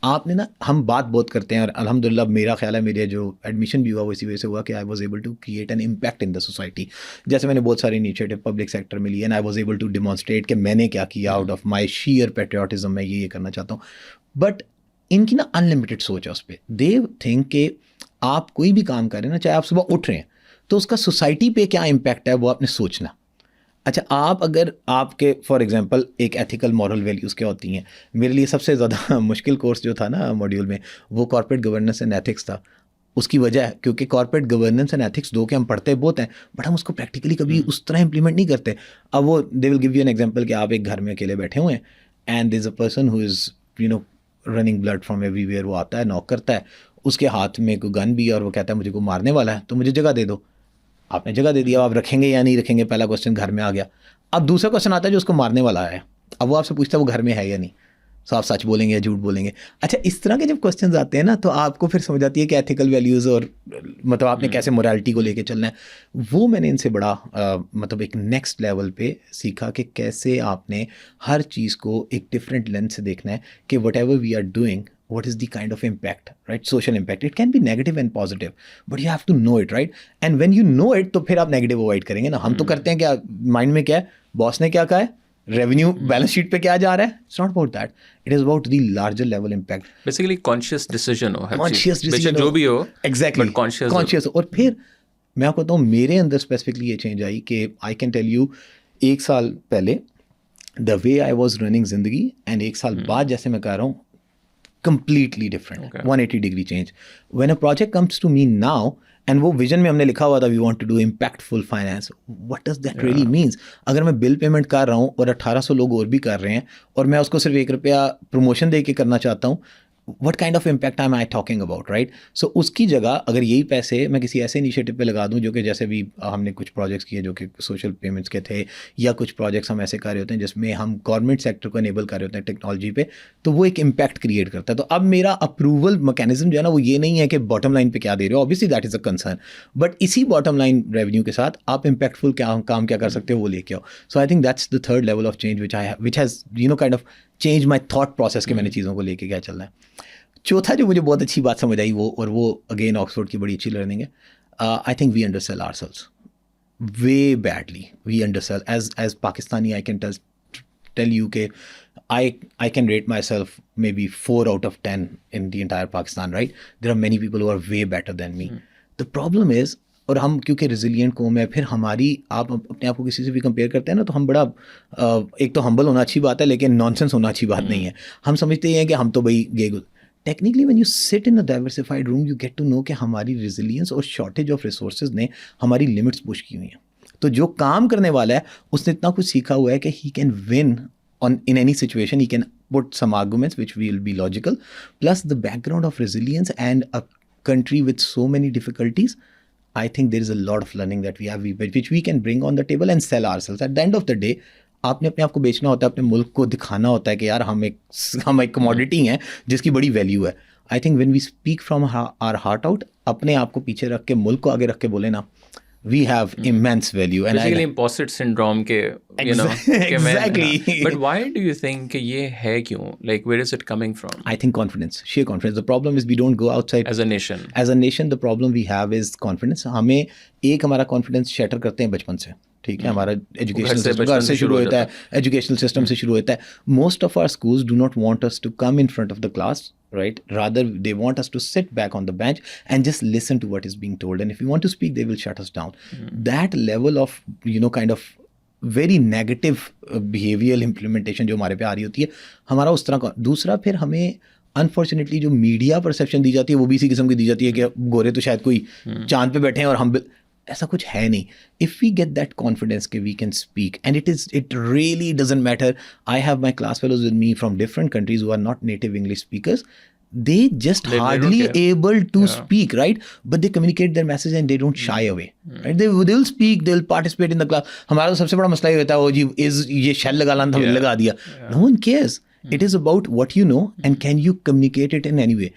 आपने ना, हम बात बहुत करते हैं और अल्हम्दुलिल्लाह मेरा ख्याल है मेरे जो एडमिशन भी हुआ वो इसी वजह से हुआ कि I was able to create an impact in the society. जैसे मैंने बहुत सारे इनिशिएटिव पब्लिक सेक्टर में लिए and I was able to demonstrate कि मैंने क्या किया out of my sheer patriotism, मैं ये करना चाहता हूँ. बट इनकी ना अनलिमिटेड सोच है उस पर. दे थिंक कि आप कोई भी काम कर रहे हैं ना, चाहे आप सुबह उठ रहे हैं तो उसका सोसाइटी पे क्या इम्पैक्ट है वो आपने सोचना. अच्छा आप अगर आपके फॉर एग्जांपल एक एथिकल मॉरल वैल्यूज़ क्या होती हैं, मेरे लिए सबसे ज़्यादा मुश्किल कोर्स जो था ना मॉड्यूल में वो कॉर्पोरेट गवर्नेंस एंड एथिक्स था. उसकी वजह है क्योंकि कॉर्पोरेट गवर्नेंस एंड एथिक्स दो के हम पढ़ते बहुत हैं बट हम उसको प्रैक्टिकली कभी उस तरह इंप्लीमेंट नहीं करते. अब वो they will give you an example कि आप एक घर में अकेले बैठे हुए हैं and there is a person who is running blood from everywhere. वो आता है नॉक करता है, उसके हाथ में कोई गन भी है और वो कहता है मुझे को मारने वाला है तो मुझे जगह दे दो. आपने जगह दे दिया, आप रखेंगे या नहीं रखेंगे, पहला क्वेश्चन घर में आ गया. अब दूसरा क्वेश्चन आता है जो उसको मारने वाला है, अब वो आपसे पूछता है वो घर में है या नहीं, सो आप सच बोलेंगे या झूठ बोलेंगे. अच्छा इस तरह के जब क्वेश्चन आते हैं ना तो आपको फिर समझ आती है कि एथिकल वैल्यूज़ और मतलब आपने कैसे मोरालिटी को लेके चलना है. वो मैंने इनसे बड़ा मतलब एक नेक्स्ट लेवल पे सीखा कि कैसे आपने हर चीज़ को एक डिफरेंट लेंस से देखना है कि whatever we are doing what is the kind of impact, right? Social impact. It can be negative and positive, but you have to know it, right? And when you know it, तो फिर आप negative avoid करेंगे ना. हम तो करते हैं क्या, माइंड में क्या है, बॉस ने क्या कहा है, रेवेन्यू बैलेंस शीट पे क्या जा रहा है. It's not about that. It is about the larger level impact. Basically conscious decision हो, conscious decision जो भी हो, exactly, but conscious. और फिर मैं आपको बताऊँ मेरे अंदर स्पेसिफिकली ये चेंज आई कि आई कैन टेल यू 1 साल पहले the way I was running जिंदगी एंड 1 साल बाद जैसे मैं कह रहा हूँ completely different. Okay. 180-degree change. When a project comes to me now, and वो विजन में हमने लिखा हुआ था we want to do impactful finance. What does that really means? अगर मैं बिल पेमेंट कर रहा हूँ और 1800 लोग और भी कर रहे हैं और मैं उसको सिर्फ ₹1 प्रमोशन दे के करना चाहता हूँ, what kind of impact am I talking about, right? So उसकी जगह अगर यही पैसे मैं किसी ऐसे इनिशिएटिव पे लगा दूं जो कि जैसे भी हमने कुछ प्रोजेक्ट्स किए जो कि सोशल पेमेंट्स के थे, या कुछ प्रोजेक्ट्स हम ऐसे कर रहे होते हैं जिसमें हम गवर्नमेंट सेक्टर को इनेबल कर रहे होते हैं टेक्नोलॉजी पे, तो वो एक इम्पैक्ट क्रिएट करता है. तो अब मेरा अप्रूवल मैकेनिज्म जो है ना वो ये नहीं है कि बॉटम लाइन पे क्या दे रहे हो, obviously that is a concern, but इसी बॉटम लाइन रेवेन्यू के साथ आप इम्पैक्टफुल काम क्या कर सकते हो वो लेके आओ. So I think that's the third level of change which has kind of change my thought process के मैंने चीज़ों को लेके क्या चलना है. चौथा जो मुझे बहुत अच्छी बात समझ आई वो अगेन ऑक्सफोर्ड की बड़ी अच्छी लर्निंग है. I think we undersell ourselves way badly. We undersell as Pakistani. I can tell you के I can rate myself maybe 4 out of 10 in the entire Pakistan, right? There are many people who are way better than me. The problem is और हम क्योंकि resilient कौम है, फिर हमारी, आप अपने आप को किसी से भी कंपेयर करते हैं ना, तो हम बड़ा एक तो हम्बल होना अच्छी बात है, लेकिन नॉनसेंस होना अच्छी बात नहीं है। हम समझते हैं कि हम तो भाई technically when you sit in a diversified room you get to know कि हमारी रेजिलियंस और शॉर्टेज ऑफ रिसोर्सेज ने हमारी लिमिट्स पुश की हुई हैं। तो जो काम करने वाला है उसने इतना कुछ सीखा हुआ है कि he can win on in any situation. He can put some arguments which will be logical, plus the background of resilience and a country with so many difficulties. I think there is a lot of learning that we have, which we can bring on the table and sell ourselves. At the end of the day, आपने अपने आप को बेचना होता है, अपने मुल्क को दिखाना होता है कि यार हम एक कमोडिटी हैं जिसकी बड़ी वैल्यू है। I think when we speak from our heart out, अपने आप को पीछे रख के, मुल्क को आगे रख के बोले ना, we have immense value. And basically imposter syndrome के, you know, exactly. But why do you think ये है क्यों? Like where is it coming from? I think confidence, sheer confidence. The problem is we don't go outside. As a nation. As a nation, the problem we have is confidence. हमें एक हमारा confidence shatter करते हैं बचपन से, ठीक है, हमारा एजुकेशनल सिस्टम घर से शुरू होता है, एजुकेशनल सिस्टम से शुरू होता है. Most of our schools do not want us to come in front of the class, right? Rather, they want us to sit back on the bench and just listen to what is being told. And if we want to speak, they will shut us down. That level of, kind of very negative behavioral implementation जो हमारे पे आ रही होती है, हमारा उस तरह का. दूसरा, फिर हमें अनफॉर्चुनेटली जो मीडिया परसेप्शन दी जाती है वो भी इसी किस्म की दी जाती है कि गोरे तो शायद कोई चांद पे बैठे हैं और हम ऐसा कुछ है नहीं. If we get that confidence कि we can speak, and it really doesn't matter. I have my class fellows with me from different countries who are not native English speakers. They just hardly able to speak, right? But they communicate their message and they don't shy away, right? They'll speak, they'll participate in the class. हमारा तो सबसे बड़ा मसला ये होता है, वो जी ये शेल लगा लाना था, लगा दिया. No one cares. It is about what you know and can you communicate it in any way.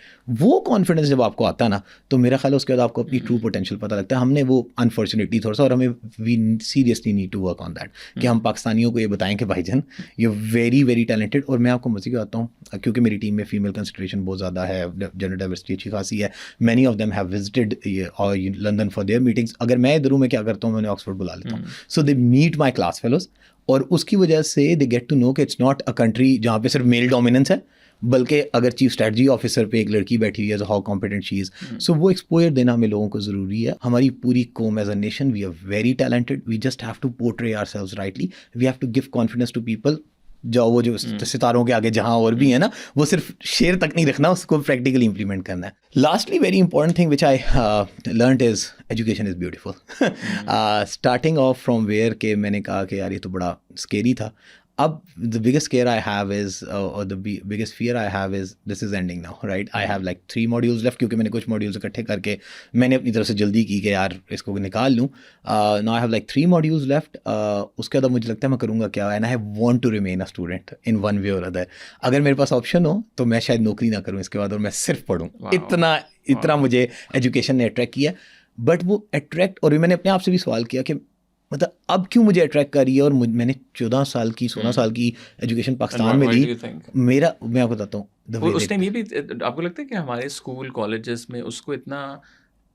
वो कॉन्फिडेंस जब आपको आता है ना, तो मेरा ख्याल है उसके बाद आपको अपनी ट्रू पोटेंशियल पता लगता है. हमने वो अनफॉर्चुनेटली थोड़ा सा, और हमें we seriously need to work on that कि हम पाकिस्तानियों को ये बताएं कि भाईजान यू वेरी वेरी टैलेंटेड. और मैं आपको मज़े की बताता हूँ, क्योंकि मेरी टीम में फीमेल कंसंट्रेशन बहुत ज़्यादा है, जेंडर डाइवर्सिटी अच्छी खासी है. Many of them have visited London for their meetings. अगर मैं इधर हूँ, मैं क्या करता हूँ, मैंने ऑक्सफोर्ड बुला लेता हूँ. So they meet my class fellows, और उसकी वजह से दे गेट टू नो कि इट्स नॉट अ कंट्री जहाँ पे सिर्फ मेल डोमिनेंस है, बल्कि अगर चीफ स्ट्रेटजी ऑफिसर पे एक लड़की बैठी हुई है, हाउ कॉम्पिटेंट शी इज़. सो वो एक्सपोजर देना हमें लोगों को ज़रूरी है. हमारी पूरी कौम as a nation, we are very talented. We just have to portray ourselves rightly. We have to give confidence to people. जाओ वो जो सितारों के आगे जहाँ और भी है ना, वो सिर्फ शेर तक नहीं रखना, उसको प्रैक्टिकली इंप्लीमेंट करना है. Lastly, very important thing which I learned is education is beautiful. Starting off from where के मैंने कहा कि यार ये तो बड़ा स्केरी था. अब the biggest scare I have is, or the biggest fear I have is, this is ending now, right? I have like 3 modules left, क्योंकि मैंने कुछ modules इकट्ठे करके मैंने अपनी तरफ से जल्दी की कि यार इसको निकाल लूँ. Now I have like 3 modules left. उसके बाद मुझे लगता है मैं करूँगा क्या, and I want to remain a student in one way or other. अगर मेरे पास ऑप्शन हो तो मैं शायद नौकरी ना करूँ इसके बाद, और मैं सिर्फ पढ़ूँ. इतना मुझे एजुकेशन ने अट्रैक्ट किया. बट वो अट्रैक्ट, और मैंने अपने आप से भी सवाल किया कि मतलब अब क्यों मुझे अट्रैक्ट कर रही है, और मैंने 14 साल की 16 साल की एजुकेशन पाकिस्तान में दी. मेरा, मैं आपको बताता हूँ, उस टाइम ये भी आपको लगता है कि हमारे स्कूल कॉलेजेस में उसको इतना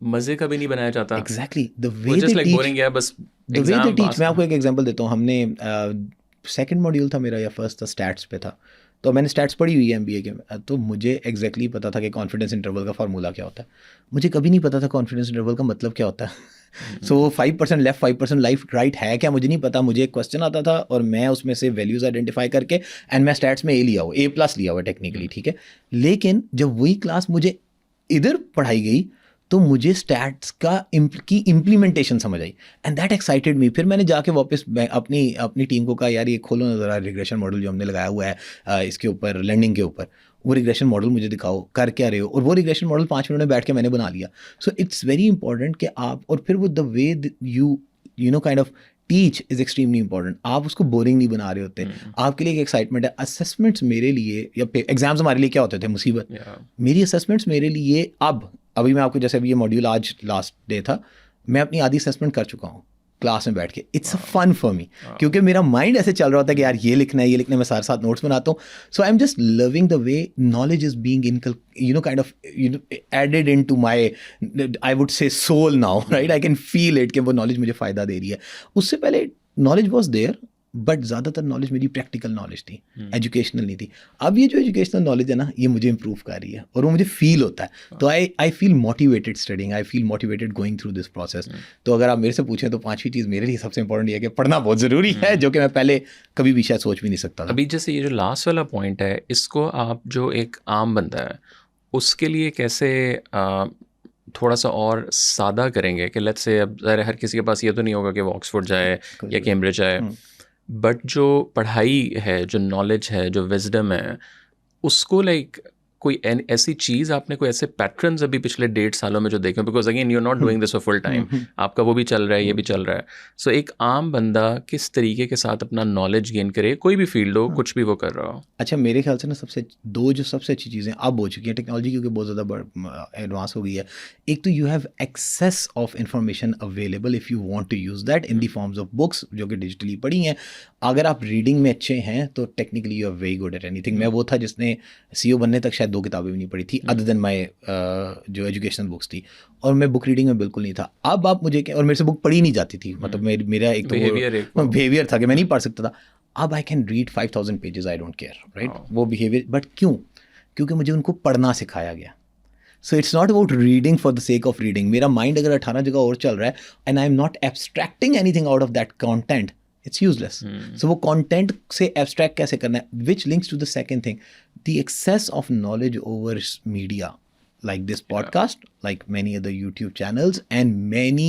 मजे का भी नहीं बनाया जाता. Exactly the way they teach. मैं आपको एक एग्जांपल देता हूँ. हमने सेकंड मॉड्यूल था मेरा या फर्स्ट था, स्टैट्स पे था. तो मैंने स्टैट्स पढ़ी हुई है MBA के, तो मुझे एग्जैक्टली पता था कि कॉन्फिडेंस इंटरवल का फार्मूला क्या होता है. मुझे कभी नहीं पता था कॉन्फिडेंस इंटरवल का मतलब क्या होता है. सो 5% लेफ्ट 5% राइट है क्या, मुझे नहीं पता. मुझे एक क्वेश्चन आता था और मैं उसमें से वैल्यूज़ आइडेंटिफाई करके, एंड मैं स्टैट्स में A लिया हुआ, A+ लिया हुआ टेक्निकली, ठीक है. लेकिन जब वही क्लास मुझे इधर पढ़ाई गई तो मुझे स्टैट्स की इम्प्लीमेंटेशन समझ आई, एंड दैट एक्साइटेड मी. फिर मैंने जाके वापस अपनी टीम को कहा, यार ये खोलो ना ज़रा रिग्रेशन मॉडल जो हमने लगाया हुआ है इसके ऊपर, लर्निंग के ऊपर, वो रिग्रेशन मॉडल मुझे दिखाओ, कर क्या रहे हो. और वो रिग्रेशन मॉडल 5 मिनट में बैठ के मैंने बना लिया. सो इट्स वेरी इंपॉर्टेंट कि आप, और फिर वो the way you know kind of teach is extremely important. आप उसको बोरिंग नहीं बना रहे होते. आपके लिए एक एक्साइटमेंट है. असेसमेंट्स मेरे लिए, या एग्जाम्स हमारे लिए क्या होते थे, मुसीबत. मेरी असेसमेंट्स मेरे लिए अभी मैं आपको, जैसे अभी ये मॉड्यूल आज लास्ट डे था, मैं अपनी आधी असेसमेंट कर चुका हूँ क्लास में बैठ के. It's a fun for me, क्योंकि मेरा माइंड ऐसे चल रहा होता है कि यार ये लिखना है, मैं साथ साथ नोट्स बनाता हूँ. So I am just loving the way knowledge is being added into my, I would say soul now, right. I can feel it कि वो नॉलेज मुझे फ़ायदा दे रही है. उससे पहले नॉलेज वॉज देयर, बट ज़्यादातर नॉलेज मेरी प्रैक्टिकल नॉलेज थी, एजुकेशनल नहीं थी। अब ये जो एजुकेशनल नॉलेज है ना, ये मुझे इंप्रूव कर रही है और वो मुझे फील होता है। तो I feel motivated studying, I feel motivated going through this process. तो अगर आप मेरे से पूछें तो पांचवी चीज़ मेरे लिए सबसे इंपॉर्टेंट ये है कि पढ़ना बहुत ज़रूरी है, जो कि मैं पहले कभी भी शायद सोच भी नहीं सकता था। अभी जैसे ये जो लास्ट वाला पॉइंट है, इसको आप जो एक आम बंदा है उसके लिए कैसे थोड़ा सा और सादा करेंगे कि लेट्स से अब ज़ाहिर है हर किसी के पास ये तो नहीं होगा कि वो ऑक्सफोर्ड जाए या कैम्ब्रिज जाए, बट जो पढ़ाई है, जो नॉलेज है, जो विजडम है, उसको लाइक कोई ऐसी चीज़ आपने कोई ऐसे पैटर्न्स अभी पिछले 1.5 सालों में जो देखे, because again you are not doing this for full time, आपका वो भी चल रहा है, ये भी चल रहा है। सो एक आम बंदा किस तरीके के साथ अपना नॉलेज गेन करे, कोई भी फील्ड हो, कुछ भी वो कर रहा हो? अच्छा, मेरे ख्याल से ना सबसे अच्छी चीज़ें अब हो चुकी हैं टेक्नोलॉजी, क्योंकि बहुत ज़्यादा एडवांस हो गई है। एक तो you have access of information available if you want to use that in the forms of books, जो कि डिजिटली पढ़ी हैं। अगर आप रीडिंग में अच्छे हैं तो technically you are very good at anything. मैं वो था जिसने CEO बनने तक शायद 2 किताबें भी नहीं पढ़ी थी अदर देन माई जो एजुकेशनल बुक्स थी, और मैं बुक रीडिंग में बिल्कुल नहीं था। अब आप मुझे और मेरे से बुक पढ़ी नहीं जाती थी, मतलब मेरा एक तो बिहेवियर था कि मैं नहीं पढ़ सकता था। अब I can read 5000 pages, I don't care, right? वो बिहेवियर, बट क्यों? क्योंकि मुझे उनको पढ़ना सिखाया गया। So it's not about reading for the sake of reading. मेरा माइंड अगर 18 जगह और चल रहा है and I am not abstracting anything out of that content, it's useless. So वो कॉन्टेंट से एब्स्ट्रैक्ट कैसे करना है, which links to the second thing, the access of knowledge over media, like this podcast, like many other YouTube channels and many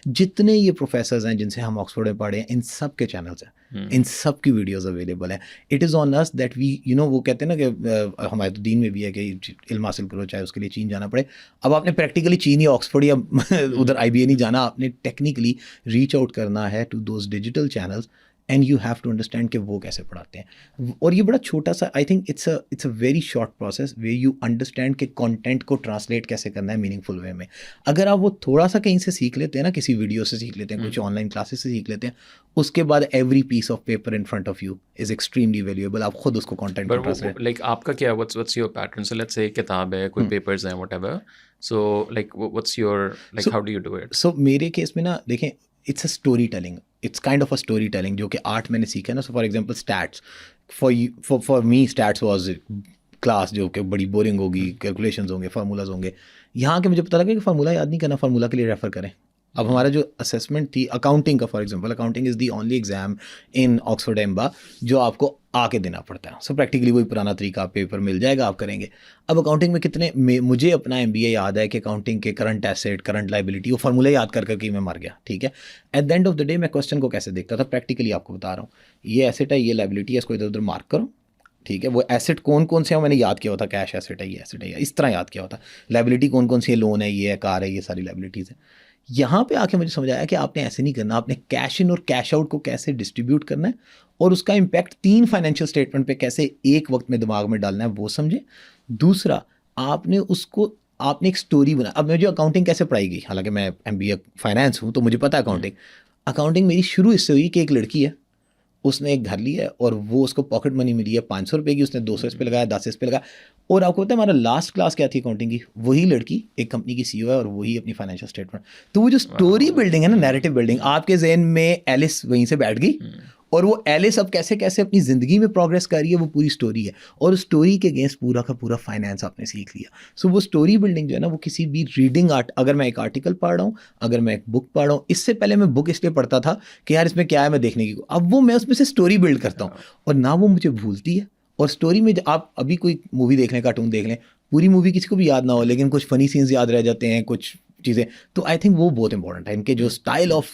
जितने ये professors हैं जिनसे हम ऑक्सफोर्ड में पढ़े हैं, इन सब के चैनल्स हैं, इन सब की वीडियोस अवेलेबल हैं। It is on us that we वो कहते हैं ना कि हमारे तो दीन में भी है कि इल्म हासिल करो चाहे उसके लिए चीन जाना पड़े। अब आपने प्रैक्टिकली चीन या ऑक्सफोर्ड या उधर IBA नहीं जाना, आपने टेक्निकली रीच आउट करना है to those digital channels and you have to understand कि वो कैसे पढ़ाते हैं। और ये बड़ा छोटा सा, I think it's a very short process way you understand कि कंटेंट को ट्रांसलेट कैसे करना है मीनिंगफुल वे में। अगर आप वो थोड़ा सा कहीं से सीख लेते हैं ना, किसी वीडियो से सीख लेते हैं, कुछ ऑनलाइन क्लासेस से सीख लेते हैं, उसके बाद every piece of paper in front of you is extremely valuable. आप खुद उसको कंटेंट को ट्रांसलेट, लाइक आपका क्या, what's your pattern? So let's say किताब है, कोई पेपर्स हैं, whatever, so like what's your, like how do you do it? So मेरे केस में ना देखें, it's a story telling, it's kind of a story telling, जो कि आर्ट मैंने सीखा है ना। So for example stats, for me stats was class जो कि बड़ी बोरिंग होगी, कैलकुलेशंस होंगे, फार्मूलाज होंगे। यहाँ के मुझे पता लगा कि फार्मूला याद नहीं करना, फार्मूला के लिए रेफर करें। अब हमारा जो असेसमेंट थी अकाउंटिंग का, for example accounting is the only exam in Oxford ember जो आपको आके देना पड़ता है। सो प्रैक्टिकली वही पुराना तरीका, पेपर मिल जाएगा, आप करेंगे। अब अकाउंटिंग में कितने मुझे अपना MBA याद है कि अकाउंटिंग के करंट एसेट, करंट लाइबिलिटी, वो फार्मूला याद कर करके मैं मर गया, ठीक है। At the end of the day मैं क्वेश्चन को कैसे देखता था, प्रैक्टिकली आपको बता रहा हूँ, ये एसेट है, ये लाइबिलिटी है, इसको इधर उधर मार्क करो, ठीक है। वो एसेट कौन कौन से हैं मैंने याद किया होता, कैश एसेट है, ये एसेट है, इस तरह याद किया होता। लाइबिलिटी कौन कौन सी है, लोन है, ये है, कार है, ये सारी लाइबिलिटीज़ है। यहाँ पे आके मुझे समझ आया कि आपने ऐसे नहीं करना, आपने कैश इन और कैश आउट को कैसे डिस्ट्रीब्यूट करना है और उसका इम्पैक्ट 3 फाइनेंशियल स्टेटमेंट पे कैसे एक वक्त में दिमाग में डालना है, वो समझे। दूसरा, आपने एक स्टोरी बना। अब मुझे अकाउंटिंग कैसे पढ़ाई गई, हालांकि मैं MBA फाइनेंस हूँ तो मुझे पता है अकाउंटिंग मेरी शुरू इससे हुई कि एक लड़की है, उसने एक घर लिया है और वो उसको पॉकेट मनी मिली है 500 रुपये की, उसने 200 इस पे लगाया, 10 इस पे लगाया। और आपको पता है हमारा लास्ट क्लास क्या थी अकाउंटिंग की, वही लड़की एक कंपनी की CEO है और वही अपनी फाइनेंशियल स्टेटमेंट। तो वो जो स्टोरी बिल्डिंग है ना, नैरेटिव बिल्डिंग, आपके जहन में एलिस वहीं से बैठ गई और वो एलिस अब कैसे कैसे अपनी ज़िंदगी में प्रोग्रेस कर रही है, वो पूरी स्टोरी है। और उस स्टोरी के अगेंस्ट पूरा का पूरा फाइनेंस आपने सीख लिया। सो वो स्टोरी बिल्डिंग जो है ना, वो किसी भी रीडिंग आर्ट, अगर मैं एक आर्टिकल पढ़ रहा हूँ, अगर मैं एक बुक पढ़ रहा हूँ, इससे पहले मैं बुक इसलिए पढ़ता था कि यार इसमें क्या है मैं देखने की, अब वो मैं उसमें से स्टोरी बिल्ड करता हूँ और ना वो मुझे भूलती है। और स्टोरी में आप अभी कोई मूवी देख लें, कार्टून देख लें, पूरी मूवी किसी को भी याद ना हो, लेकिन कुछ फनी सीन्स याद रह जाते हैं, कुछ चीज़ें। तो आई थिंक वो बहुत इंपॉर्टेंट है। इनके जो स्टाइल ऑफ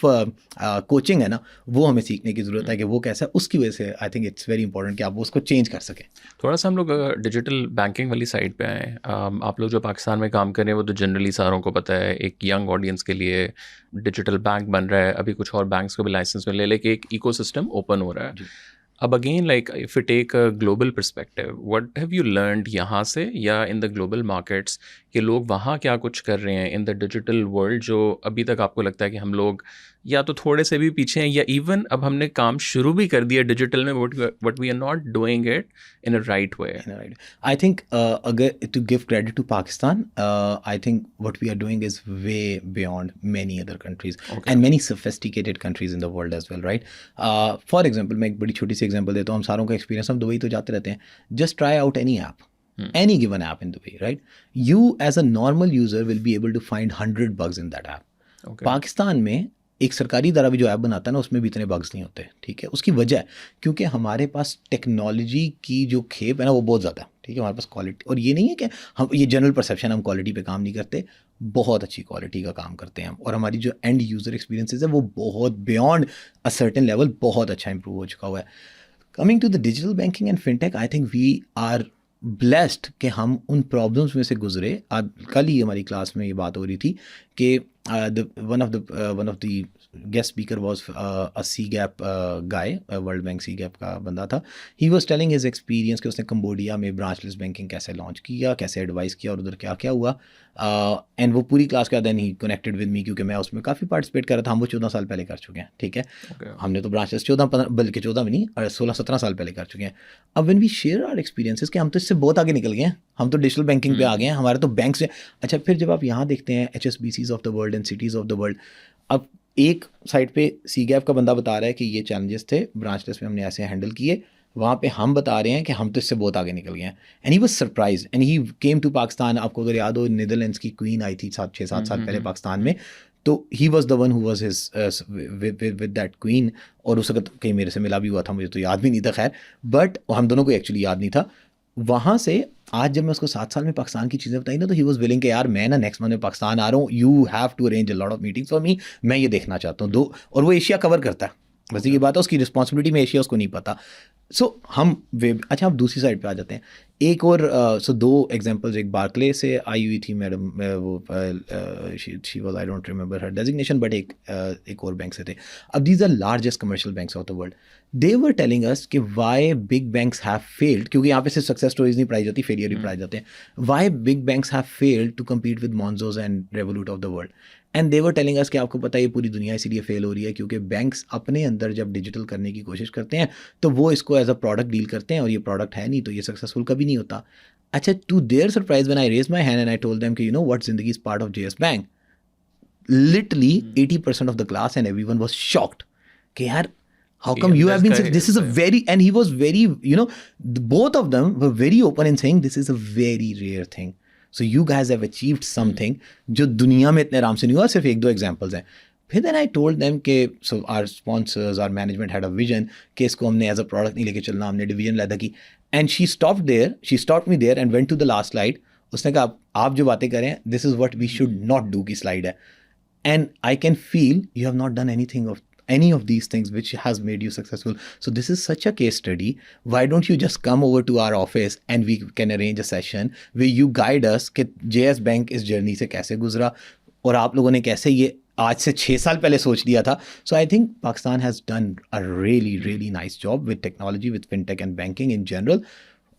कोचिंग है ना, वो हमें सीखने की ज़रूरत है कि वो कैसा है। उसकी वजह से I think it's very important कि आप उसको चेंज कर सकें। थोड़ा सा हम लोग डिजिटल बैंकिंग वाली साइड पे आए। आप लोग जो पाकिस्तान में काम कर रहे हैं वो तो जनरली सारों को पता है, एक यंग ऑडियंस के लिए डिजिटल बैंक बन रहा है, अभी कुछ और बैंक्स को भी लाइसेंस मिले, लेकिन एक इकोसिस्टम ओपन हो रहा है। अब again, like if you take a global perspective, what have you learned यहाँ से या इन द ग्लोबल मार्केट्स, कि लोग वहाँ क्या कुछ कर रहे हैं इन द डिजिटल वर्ल्ड, जो अभी तक आपको लगता है कि हम लोग या तो थोड़े से भी पीछे हैं, या इवन अब हमने काम शुरू भी कर दिया डिजिटल में, but we are not doing it in a right way. Right. I think to give credit to Pakistan, I think what we are doing is way beyond many other countries and many sophisticated countries in the world as well, right? For example, मैं एक बड़ी छोटी सी example देता हूँ. हम सारों का experience, हम दुबई तो जाते रहते हैं. Just try out any app, any given app in Dubai, right? You as a normal user will be able to find 100 bugs in that app. Pakistan में एक सरकारी इदारा भी जो ऐप बनाता है ना, उसमें भी इतने बग्स नहीं होते, ठीक है. उसकी वजह है क्योंकि हमारे पास टेक्नोलॉजी की जो खेप है ना, वो बहुत ज़्यादा, ठीक है. हमारे पास क्वालिटी, और ये नहीं है कि हम, ये जनरल परसेप्शन, हम क्वालिटी पे काम नहीं करते, बहुत अच्छी क्वालिटी का काम करते हैं हम. और हमारी जो एंड यूज़र एक्सपीरियंसेस है वो बहुत बियॉन्ड अ सर्टेन लेवल बहुत अच्छा इंप्रूव हो चुका हुआ है. Coming to the digital banking and fintech, I think we are blessed कि हम उन प्रॉब्लम्स में से गुजरे. आज कल ही हमारी क्लास में ये बात हो रही थी कि one of the guest speaker was a CGAP guy, World Bank CGAP का बंदा था. He was telling his experience कि उसने कंबोडिया में ब्रांचलेस बैंकिंग कैसे लॉन्च किया, कैसे एडवाइस किया और उधर क्या क्या हुआ. एंड वो पूरी क्लास का then he connected with me, क्योंकि मैं उसमें काफ़ी पार्टिसिपेट कर रहा था. हम वो 14 साल पहले कर चुके हैं, ठीक है. हमने तो ब्रांचलेस 14 बल्कि 14 भी नहीं, 16-17 साल पहले कर चुके हैं. अब when we share our experiences कि हम तो इससे बहुत आगे निकल गए हैं, हम तो डिजिटल बैंकिंग पे आ गए हैं, हमारे तो बैंक से. अच्छा, फिर जब आप यहाँ देखते हैं HSBCs of the world and cities of the world, अब एक साइड पे सी गैप का बंदा बता रहा है कि ये चैलेंजेस थे, ब्रांचलेस में हमने ऐसे हैंडल किए. वहाँ पे हम बता रहे हैं कि हम तो इससे बहुत आगे निकल गए हैं. And he was surprise and he came to Pakistan. आपको अगर याद हो, नीदरलैंड्स की क्वीन आई थी 6-7 साल पहले पाकिस्तान में, तो he was the one who was his with that queen. और उस वक्त कहीं मेरे से मिला भी हुआ था, मुझे तो याद भी नहीं था खैर, बट हम दोनों को एक्चुअली याद नहीं था. वहाँ से आज जब मैं उसको 7 साल में पाकिस्तान की चीज़ें बताई ना, तो ही वॉज विलिंग कि यार मैं ना नेक्स्ट मंथ में पाकिस्तान आ रहा हूँ, you have to arrange a lot of meetings for me, मैं ये देखना चाहता हूँ. दो, और वो एशिया कवर करता है, बस ये बात है, उसकी रिस्पॉन्सिबिलिटी में एशिया उसको नहीं पता. सो अच्छा, आप दूसरी साइड पे आ जाते हैं. एक और दो एग्जांपल्स. एक बार्कले से आई हुई थी मैडम, वो she was, I don't remember her designation, but एक और बैंक से थे. अब these are largest commercial banks of the world. They were telling us कि why big banks have failed, क्योंकि यहाँ पे सिर्फ सक्सेस स्टोरीज नहीं पढ़ाई जाती, फेलियर भी पढ़ाए जाते हैं. Why big banks have failed to compete with Monzos and Revolut of the world. And they were telling us कि आपको पता है ये पूरी दुनिया इसीलिए फेल हो रही है क्योंकि बैंक्स अपने अंदर जब डिजिटल करने की कोशिश करते हैं तो वो इसको एज अ प्रोडक्ट डील करते हैं, और ये प्रोडक्ट है नहीं, तो ये सक्सेसफुल कभी नहीं होता. अच्छा, to their surprise when I raise my hand and I told them कि you know what, Zindigi is part of JS bank, literally 80% of the class and everyone was shocked कि यार how come you have been, this is a very, and he was very, you know, both of them were very open in saying this is a very rare thing, so you guys have achieved something जो दुनिया में इतने आराम से नहीं हुआ. सिर्फ एक दो एग्जांपल्स हैं. फिर then I told them कि so our sponsors, our management had a vision कि इसको हमने as a product नहीं लेके चलना, हमने डिवीजन पैदा की. And she stopped me there and went to the last slide. उसने कहा आप जो बातें करें, this is what we should not do की स्लाइड है. And I can feel you have not done any of these things which has made you successful. So this is such a case study. Why don't you just come over to our office and we can arrange a session where you guide us कि JS Bank इस journey से कैसे गुजरा और आप लोगों ने कैसे ये आज से 6 साल पहले सोच लिया था. So I think Pakistan has done a really nice job with technology, with fintech and banking in general.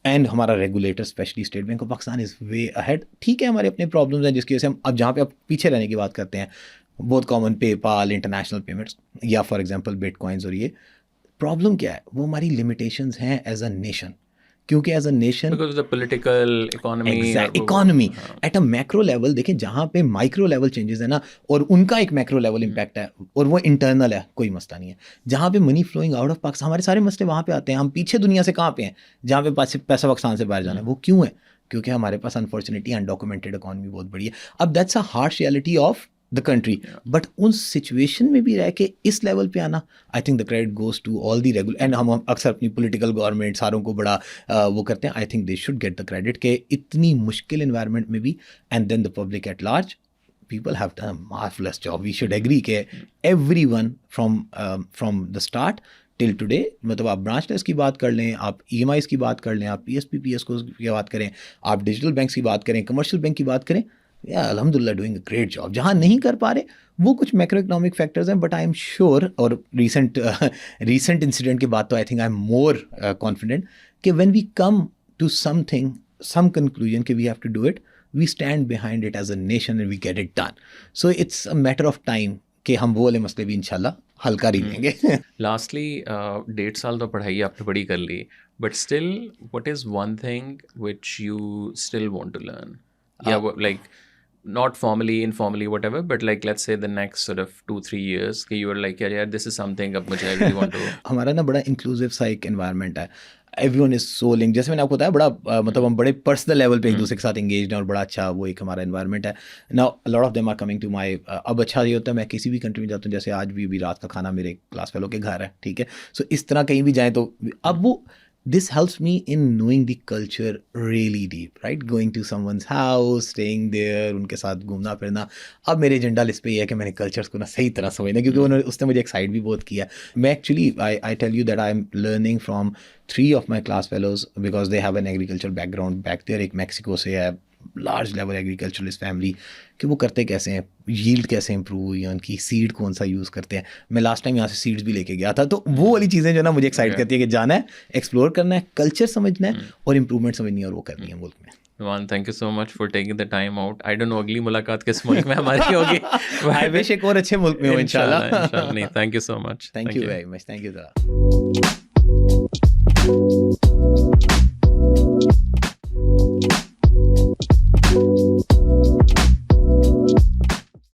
And हमारा regulator specially State Bank of Pakistan is way ahead. ठीक है, हमारे अपने प्रॉब्लम्स हैं जिसकी वजह से हम अब जहाँ पे आप पीछे रहने की बात करते हैं, बहुत कॉमन पेपाल, इंटरनेशनल पेमेंट्स या फॉर एग्जांपल बिटकॉइंस. और ये प्रॉब्लम क्या है, वो हमारी लिमिटेशंस हैं एज अ नेशन, क्योंकि as a nation because of the political economy at a macro level. देखें, जहाँ पे माइक्रो लेवल चेंजेस है ना, और उनका एक मैक्रो लेवल इम्पैक्ट है और वो इंटरनल है, कोई मसला नहीं है. जहाँ पे money flowing out of Pakistan, हमारे सारे मसले वहाँ पे आते हैं. हम पीछे दुनिया से कहाँ पे हैं, जहाँ पे पैसा पाकिस्तान से बाहर जाना है. वो क्यों है? क्योंकि हमारे पास अनफॉर्चुनेटली अनडॉक्यूमेंटेड इकोनॉमी बहुत बड़ी है. अब that's a harsh reality of the country. But उस सिचुएशन में भी रह के इस लेवल पे आना, I think the credit goes to all the regular. And हम अक्सर अपनी पॉलिटिकल गवर्नमेंट सारों को बड़ा वो करते हैं. I think they should get the credit के इतनी मुश्किल इन्वायरमेंट में भी, and then the public at large, people have done a marvelous job. We should agree कि everyone from the start till today, मतलब आप ब्रांचलेस की बात कर लें, आप EMIs की बात कर लें, आप PSP PSCos की बात करें, आप डिजिटल बैंक्स की बात करें, कमर्शियल बैंक की बात करें, अल्हम्दुलिल्लाह डूइंग अ ग्रेट जॉब. जहाँ नहीं कर पा रहे वो कुछ मैक्रो इकोनॉमिक फैक्टर्स हैं, बट आई एम श्योर, और रिसेंट इंसिडेंट के बाद तो I think I am more confident कि when we come to something, some conclusion कि we have to do it, we stand behind it as a nation and we get it done. So it's a matter of time कि हम वो वाले मसले भी इंशाल्लाह हल कर ही लेंगे। लास्टली 1.5 साल तो पढ़ाई आपने बड़ी कर ली, but still what is one thing which you still want to learn, या like not formally, informally, whatever, but like let's say the next sort of 2-3 years कि you were like यार this is something अब मुझे I really want to हमारा ना बड़ा inclusive सा एक एनवायरनमेंट है, एवरीवन इज सो लिंक, जैसे मैंने आपको बताया बड़ा मतलब हम बड़े पर्सनल लेवल पे एक दूसरे के साथ एंगेज हैं और बड़ा अच्छा वो एक हमारा एनवायरनमेंट है। Now lot of them are coming to my, अब अच्छा ये होता है मैं किसी भी कंट्री में जाता हूँ, जैसे आज भी रात का खाना मेरे क्लास फेलो के घर है, ठीक है, सो इस तरह कहीं भी जाएँ तो अब वो this helps me in knowing the culture really deep, right? Going to someone's house, staying there, उनके साथ घूमना फिरना, अब मेरे एजेंडा लिस्ट पे ये है कि मैंने कल्चर्स को ना सही तरह समझना, क्योंकि उन्होंने उसने मुझे एक्साइट भी बहुत किया। मैं actually I tell you that I am learning from 3 of my class fellows because they have an agricultural background back there। एक मैक्सिको से है, लार्ज लेवल एग्रीकल्चरलिस्ट फैमिली, कि वो करते कैसे हैं, यील्ड कैसे इंप्रूव हुई है उनकी, सीड कौन सा यूज़ करते हैं। मैं लास्ट टाइम यहाँ से सीड्स भी लेके गया था, तो वो वाली चीज़ें जो ना मुझे एक्साइट करती है कि जाना है, एक्सप्लोर करना है, कल्चर समझना है और इम्प्रूवमेंट समझनी है और वो करनी है मुल्क में। Wan, thank you so much for taking the time out. I don't know अगली मुलाकात किस मुल्क में हमारी होगी। I wish एक और अच्छे मुल्क में हो इंशाल्लाह। नहीं, thank you so much. Thank you very much. Thank you.